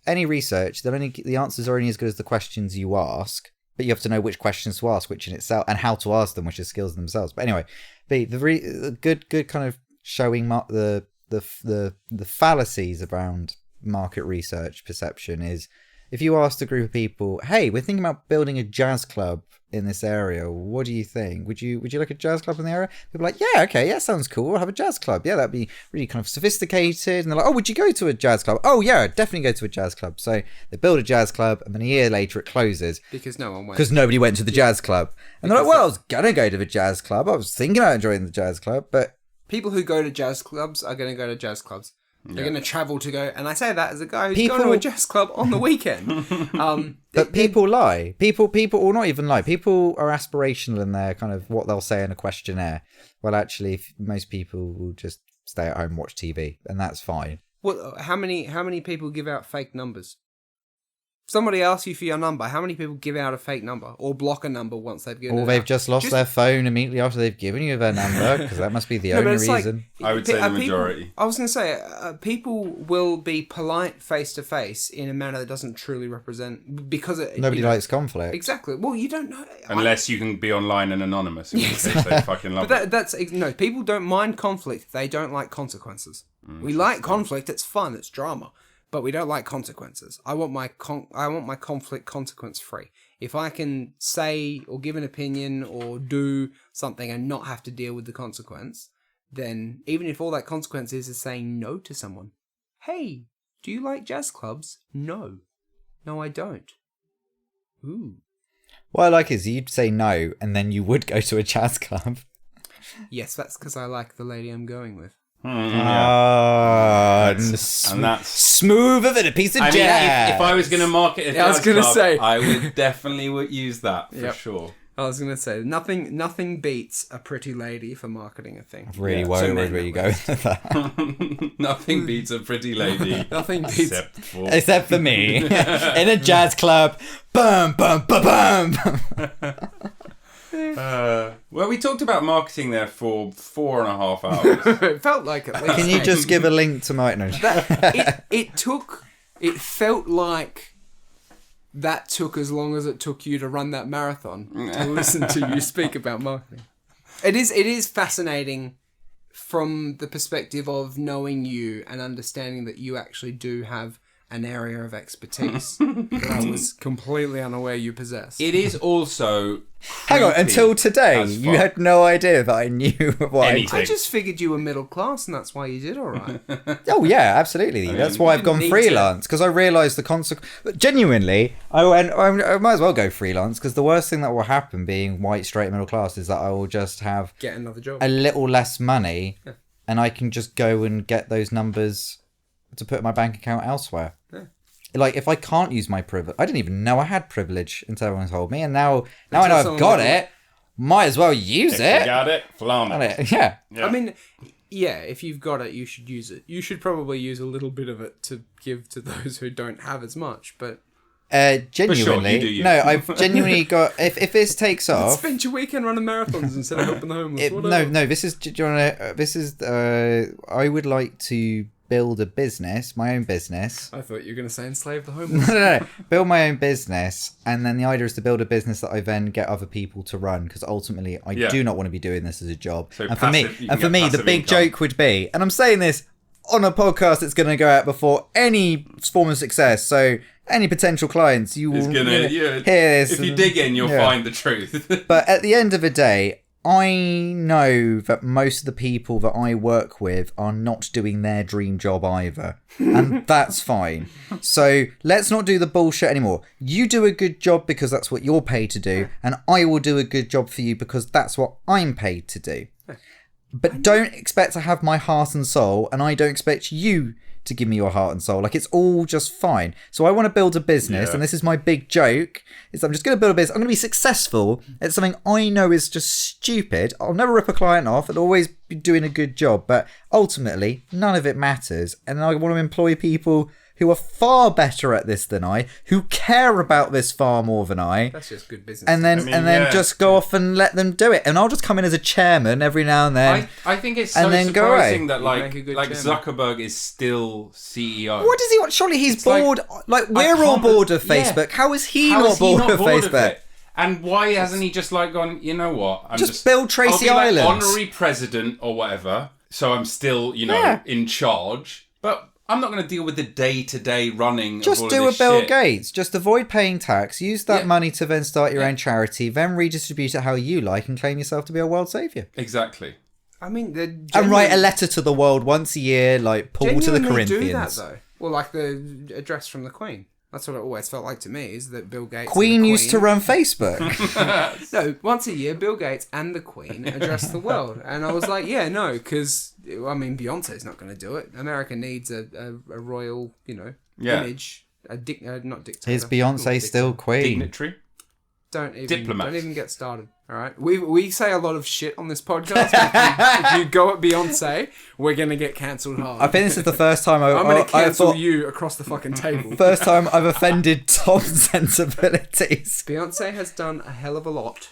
any research. The answers are only as good as the questions you ask. But you have to know which questions to ask, which in itself, and how to ask them, which is skills themselves. But anyway, the good kind of showing the fallacies around market research perception is if you asked a group of people, hey, we're thinking about building a jazz club in this area, what do you think? Would you like a jazz club in the area? People are like, yeah, okay, yeah, sounds cool, we'll have a jazz club. Yeah, that'd be really kind of sophisticated. And they're like, oh, would you go to a jazz club? Oh yeah, definitely go to a jazz club. So they build a jazz club and then a year later it closes Because no one went. because nobody went to the jazz club. And they're like, well, I was gonna go to the jazz club, I was thinking about joining the jazz club, but People who go to jazz clubs are going to go to jazz clubs. They're going to travel to go, and I say that as a guy who's People- going to a jazz club on the weekend. But people lie. People, or not even lie. People are aspirational in their kind of what they'll say in a questionnaire. Well, actually, most people will just stay at home and watch TV, and that's fine. What? How many people give out fake numbers? Somebody asks you for your number. How many people give out a fake number or block a number once they've given it Or they've out? just lost their phone immediately after they've given you their number, because that must be the No, but only it's like- reason. I would say the people- majority. I was going to say, people will be polite face to face in a manner that doesn't truly represent because Nobody likes conflict. Exactly. Well, you don't know. Unless you can be online and anonymous, in which case they fucking love But it. that's no. People don't mind conflict. They don't like consequences. We like conflict. It's fun. It's drama. But we don't like consequences. I want my conflict consequence free. If I can say or give an opinion or do something and not have to deal with the consequence, then even if all that consequence is saying no to someone, hey, do you like jazz clubs? No, I don't. Ooh. What I like is you'd say no, and then you would go to a jazz club. Yes, that's because I like the lady I'm going with. Ah, And that's... smoother than a piece of I mean, jazz. if I was going to market a Yeah, I was jazz gonna club, say. I would definitely use that for Yep. sure. I was going to say, nothing beats a pretty lady for marketing a thing. really Yeah. worried So where men, you at go with that. Nothing beats a pretty lady. Nothing beats... Except for me. In a jazz club. Bum, bum, bum, bum. Well, we talked about marketing there for 4.5 hours. It felt like it. Can you just give a link to my... No. It felt like that took as long as it took you to run that marathon to listen to you speak about marketing. It is fascinating from the perspective of knowing you and understanding that you actually do have an area of expertise that I was completely unaware you possessed. It is also... Hang on, until today, as you fuck. had no idea that I knew what Anything. I just figured you were middle class and that's why you did all right. Oh yeah, absolutely. That's why I've gone need freelance, because I realised the consequence. Genuinely, I might as well go freelance, because the worst thing that will happen being white, straight, middle class is that I will just have Get another job. a little less money, and I can just go and get those numbers to put in my bank account elsewhere. Yeah. Like, if I can't use my privilege, I didn't even know I had privilege until everyone told me, and now I know I've someone got told it. Might as well use If you it. got it, flaunt it. Yeah. Yeah. I mean, yeah, if you've got it, you should use it. You should probably use a little bit of it to give to those who don't have as much, but... Genuinely, you do you. no, I've genuinely got. If this takes off, Spend your weekend running marathons instead of helping the homeless. whatever. no. This is. Do you wanna, this is. I would like to build a business, my own business. I thought you were going to say enslave the homeless. No. Build my own business, and then the idea is to build a business that I then get other people to run. Because ultimately, I Yeah. do not want to be doing this as a job. So and for me, passive- you can get the passive big income. joke would be, and I'm saying this on a podcast that's going to go out before any form of success. So any potential clients, you will It's gonna, hear this. if you and- dig in, you'll yeah. find the truth. But at the end of the day, I know that most of the people that I work with are not doing their dream job either. And that's fine. So let's not do the bullshit anymore. You do a good job because that's what you're paid to do. And I will do a good job for you because that's what I'm paid to do. But don't expect to have my heart and soul. And I don't expect you to give me your heart and soul. Like, it's all just fine. So I want to build a business, and this is my big joke, is I'm just going to build a business. I'm going to be successful at something I know is just stupid. I'll never rip a client off. I'll always be doing a good job. But ultimately, none of it matters. And I want to employ people who are far better at this than I, who care about this far more than I. That's just good business. And then just go off and let them do it. And I'll just come in as a chairman every now and then. I think it's so surprising that like Zuckerberg is still CEO. What does he want? Surely he's bored. Like we're all bored of Facebook. How is he not bored of Facebook? And why hasn't he just like gone, you know what? I'm just build Tracy I'll be Islands. Like honorary president or whatever. So I'm still, in charge. But I'm not going to deal with the day-to-day running just of all do of this a Bill shit. Gates. Just avoid paying tax. Use that money to then start your own charity. Then redistribute it how you like and claim yourself to be a world saviour. Exactly. I mean, and write a letter to the world once a year, like Paul to the Corinthians. Do that though. Well, like the address from the Queen. That's what it always felt like to me. Is that Bill Gates? Queen used to run Facebook. No, once a year, Bill Gates and the Queen address the world, and I was like, yeah, no, because I mean, Beyonce's not going to do it. America needs a royal, image. Not dictator. Is Beyonce still Queen? Dignitary. Don't Diplomat. even get started. All right, we say a lot of shit on this podcast. But if you go at Beyonce, we're gonna get cancelled hard. I think this is the first time I'm gonna cancel you across the fucking table. First time I've offended Tom's sensibilities. Beyonce has done a hell of a lot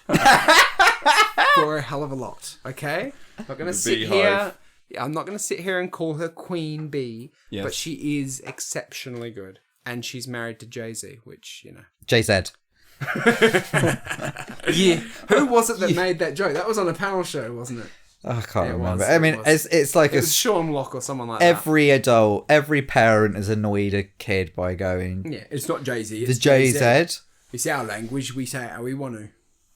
for a hell of a lot. Okay, I'm not gonna sit here. I'm not gonna sit here and call her Queen Bee, but she is exceptionally good, and she's married to Jay-Z, which JZ. Yeah, who was it that made that joke? That was on a panel show, wasn't it? I can't remember. I mean, it's like it was Sean Locke or someone like every adult, every parent has annoyed a kid by going, yeah, it's not Jay-Z. The JZ. It's our language. We say it how we want to.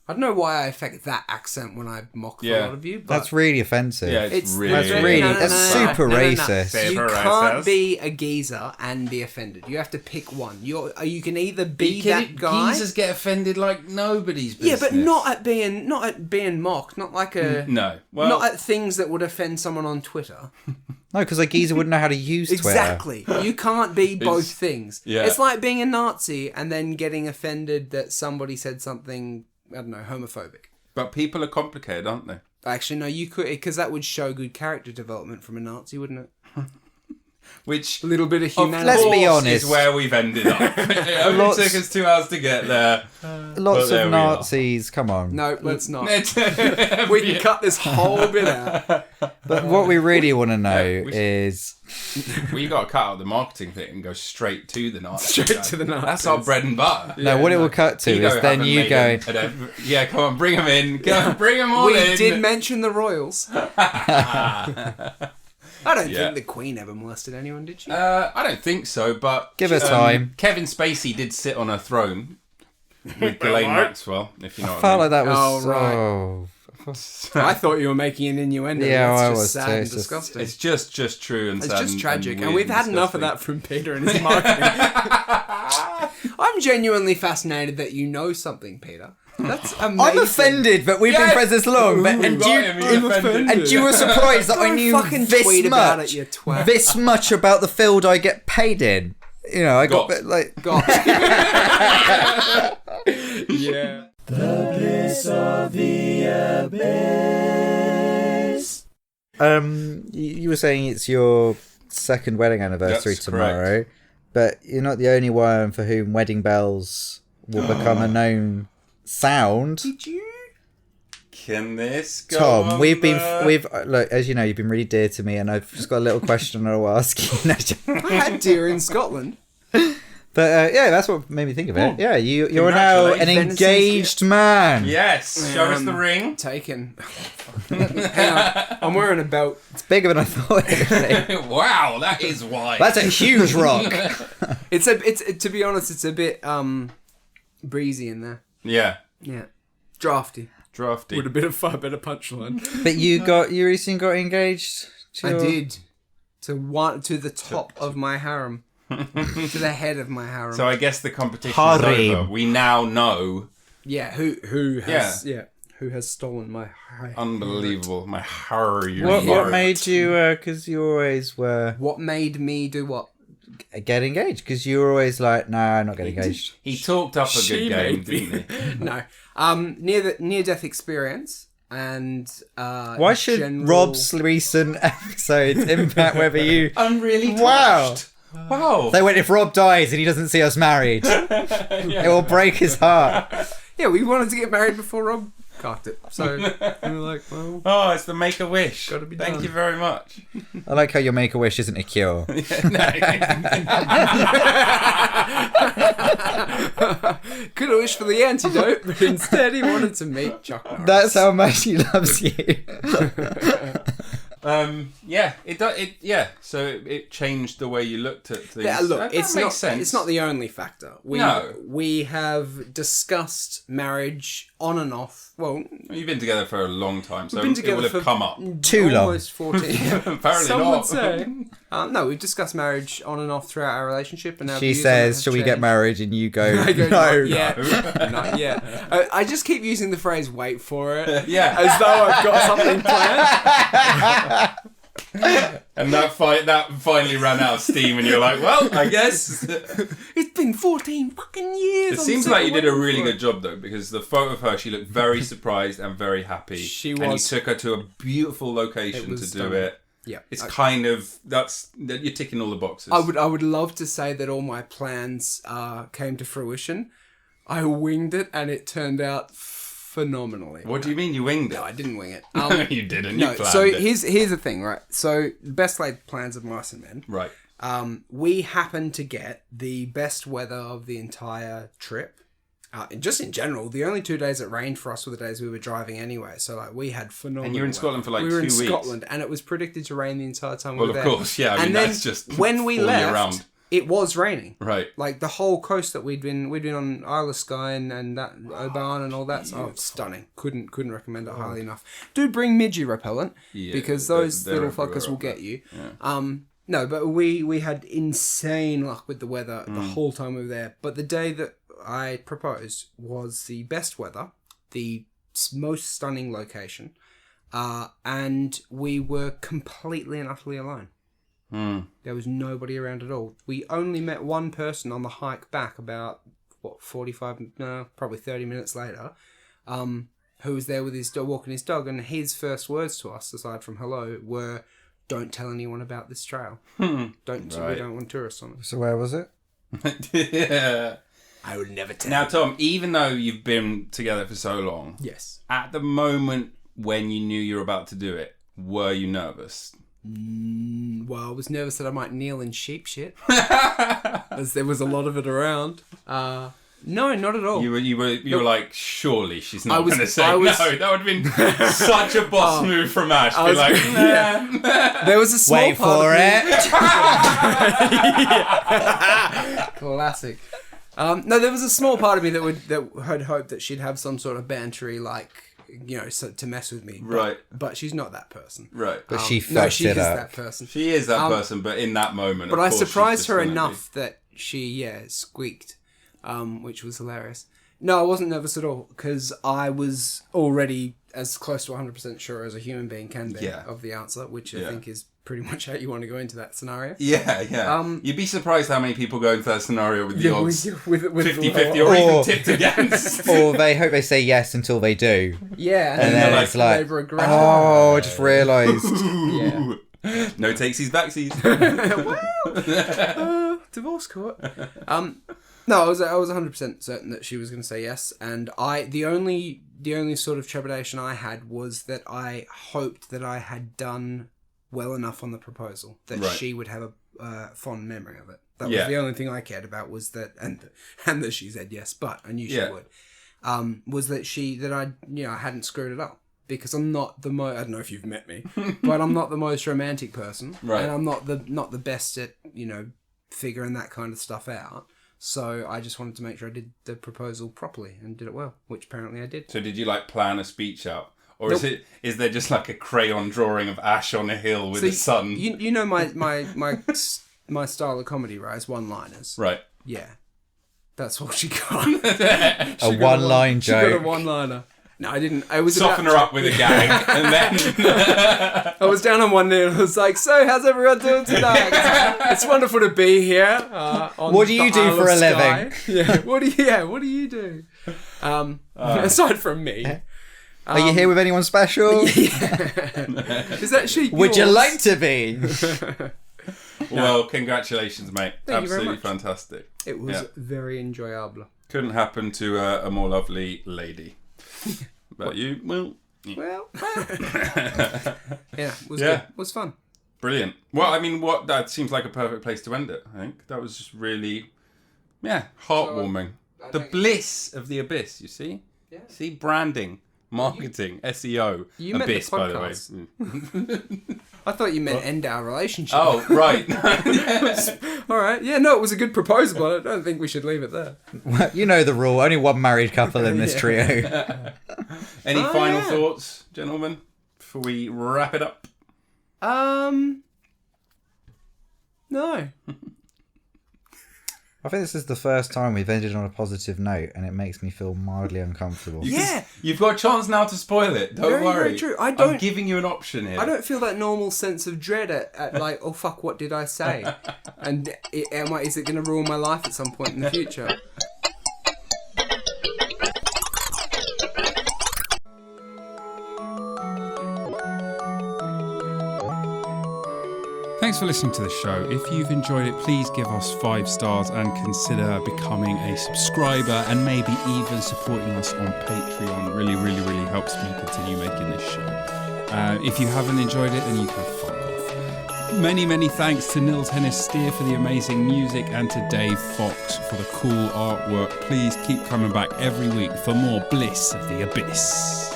I don't know why I affect that accent when I mock a lot of you. But that's really offensive. Yeah, that's super racist. You can't be a geezer and be offended. You have to pick one. You can either be that guy. Geezers get offended like nobody's business. Yeah, but not at being mocked. Not like no. Well, not at things that would offend someone on Twitter. No, because a geezer wouldn't know how to use Twitter. Exactly. You can't be both things. Yeah. It's like being a Nazi and then getting offended that somebody said something, I don't know, homophobic. But people are complicated, aren't they? Actually, no, you could, because that would show good character development from a Nazi, wouldn't it? Which a little bit of humanity. Let's be honest, is where we've ended up. It only took us 2 hours to get there. Lots of Nazis. Come on. No, let's not. We can cut this whole bit out. But what we really want to know is... We got to cut out the marketing thing and go straight to the Nazis. Straight to the Nazis. That's our bread and butter. No, what it will cut to is then you going... Yeah, come on, bring them in. Bring them all in. We did mention the royals. I don't think the Queen ever molested anyone, did she? I don't think so, but... Give us time. Kevin Spacey did sit on her throne with Ghislaine Maxwell, if you know what I mean. I felt like that was... Oh, right. I thought you were making an innuendo. Yeah, that's I just was sad too. and disgusting. It's just true and sad. It's just tragic. And we've had enough of that from Peter and his marketing. I'm genuinely fascinated that you know something, Peter. That's amazing. I'm offended that we've been friends this long, and you were surprised that I knew this much about the field I get paid in. You know, I got yeah. The bliss of the abyss. You were saying it's your second wedding anniversary tomorrow, but you're not the only one for whom wedding bells will become a known sound. Did you? Can this go Tom, on we've look, as you know, you've been really dear to me, and I've just got a little question I'll ask you. I had deer in Scotland. But that's what made me think of it. Yeah, you're now an engaged man. Yes, show us the ring. Taken. Hang on, I'm wearing a belt. It's bigger than I thought it would be. Wow, that is wide. That's a huge rock. It's to be honest, it's a bit breezy in there. Yeah. Yeah. Drafty. Drafty. Would have been a far better punchline. But you recently got engaged. I did. To the top of my harem. To the head of my harem. So I guess the competition is Harem. over. We now know. Yeah, who has stolen my Unbelievable. My harem. What made you? Because you always were. What made me do what? Get engaged? Because you were always like, no, I'm not getting engaged. He talked up a good game, didn't he? No. Near death experience and Why should general... Rob's recent episodes impact whether you? I'm really Wow. touched. Wow. They went, if Rob dies and he doesn't see us married, it will break his heart. Yeah, we wanted to get married before Rob cocked it. So we were like, well... Oh, it's the Make-A-Wish. Gotta be Thank done. you very much. I like how your Make-A-Wish isn't a cure. Could have wished for the antidote, but instead he wanted to meet Chuck Norris. That's how much he loves you. So it changed the way you looked at things. Yeah, look, That it's makes not sense. It's not the only factor. No. We have discussed marriage on and off. Well, You've been together for a long time, so we've been it together would have for come up. Too long. almost 14. Apparently Some not. would say. No, we've discussed marriage on and off throughout our relationship, and our She views on it says, have shall we get changed. married? And you go, I go, no. not yet. Not yet. I just keep using the phrase "wait for it," Yeah. as though I've got something planned. And that finally ran out of steam, and you're like, well, I guess. It's been 14 fucking years. It I'm seems still like you did a waiting really for it. good job, though, because the photo of her, she looked very surprised and very happy. She And you was. took her to a beautiful location It was to do stunning. it. Yeah, It's kind of, you're ticking all the boxes. I would love to say that all my plans came to fruition. I winged it, and it turned out phenomenally. What do you mean you winged it? No, I didn't wing it. No, you didn't. No, You planned so it. here's the thing, right? So best laid plans of mice and men. Right. We happened to get the best weather of the entire trip. Just in general, the only 2 days it rained for us were the days we were driving anyway. So like we had phenomenal. And you were in weather. Scotland for like we 2 were in weeks. Scotland, and it was predicted to rain the entire time we Well, were of there. course, yeah. I mean, and then that's just when we all year left, round. it was raining. Right. Like the whole coast that we'd been on Isle of Skye and that Oban and all that. Oh, stunning! Couldn't recommend it highly enough. Do bring midgie repellent because those they're little fuckers everywhere will up get there. you. Yeah. No, but we had insane luck with the weather the whole time we were there. But the day that I proposed was the best weather, the most stunning location, and we were completely and utterly alone. There was nobody around at all. We only met one person on the hike back about, probably 30 minutes later, who was there with his dog, walking his dog, and his first words to us, aside from hello, were, don't tell anyone about this trail. We don't want tourists on it. So where was it? Yeah. I would never tell. Now, Tom, even though you've been together for so long, Yes. at the moment when you knew you were about to do it, were you nervous? Well, I was nervous that I might kneel in sheep shit, as there was a lot of it around. No, not at all. You were like, surely she's not was- going to say I was- no. That would have been such a boss move from Ash. Be was- like, nah. There was a small Wait part for of me- it. Classic. No, there was a small part of me that had hoped that she'd have some sort of bantery, like, to mess with me. Right. But she's not that person. Right. But she No, fucked she it is up. that person. She is that person, but in that moment, But of I course, she's surprised just her gonna enough that she, squeaked, which was hilarious. No, I wasn't nervous at all, because I was already as close to 100% sure as a human being can be of the answer, which I think is pretty much how you want to go into that scenario. Yeah. You'd be surprised how many people go into that scenario with the odds with 50-50 or even tipped against. Or they hope they say yes until they do. Yeah, And then they're it's like, they regret oh, I just realised. Yeah. No takesies, backsies. Divorce court. No, I was 100% certain that she was going to say yes, and the only sort of trepidation I had was that I hoped that I had done well enough on the proposal that she would have a fond memory of it. That was the only thing I cared about, was that, and that she said yes, but I knew she would. Was that I hadn't screwed it up. Because I'm not the most, I don't know if you've met me, but I'm not the most romantic person. Right. And I'm not the best at, figuring that kind of stuff out. So I just wanted to make sure I did the proposal properly and did it well, which apparently I did. So did you like plan a speech out? Or is there just like a crayon drawing of Ash on a hill with the sun? You know my style of comedy, right? It's one-liners. Right. Yeah. That's all she got. A one-line joke. She got a one-liner. No, I didn't. I was Soften her up with a gag, and then I was down on one knee and I was like, "So, how's everyone doing tonight? It's wonderful to be here." What do you do for a living? Yeah. What do you do? Aside from me. Are you here with anyone special? Is that sheep? Would you like to be? Well, congratulations, mate. Thank you very Absolutely much. fantastic. It was very enjoyable. Couldn't happen to a more lovely lady. But you, well... Well, yeah, it was good. It was fun. Brilliant. Well, I mean, that seems like a perfect place to end it, I think. That was just really, heartwarming. The bliss of the abyss, you see? Yeah. See, branding, marketing, SEO, You meant abyss, the by the way. podcast. I thought you meant end our relationship. Oh, right. All right. Yeah, no, it was a good proposal, but I don't think we should leave it there. You know the rule. Only one married couple in this trio. Any final thoughts, gentlemen, before we wrap it up? No. I think this is the first time we've ended on a positive note, and it makes me feel mildly uncomfortable. You've got a chance now to spoil it. Don't Very, worry. very true. I'm giving you an option here. I don't feel that normal sense of dread at like, oh fuck, what did I say? And is it going to ruin my life at some point in the future? Thanks for listening to the show. If you've enjoyed it, please give us 5 stars and consider becoming a subscriber and maybe even supporting us on Patreon. Really, really, really helps me continue making this show. If you haven't enjoyed it, then you can fuck off. Many, many thanks to Nils Hennis Steer for the amazing music and to Dave Fox for the cool artwork. Please keep coming back every week for more bliss of the abyss.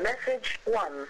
Message 1.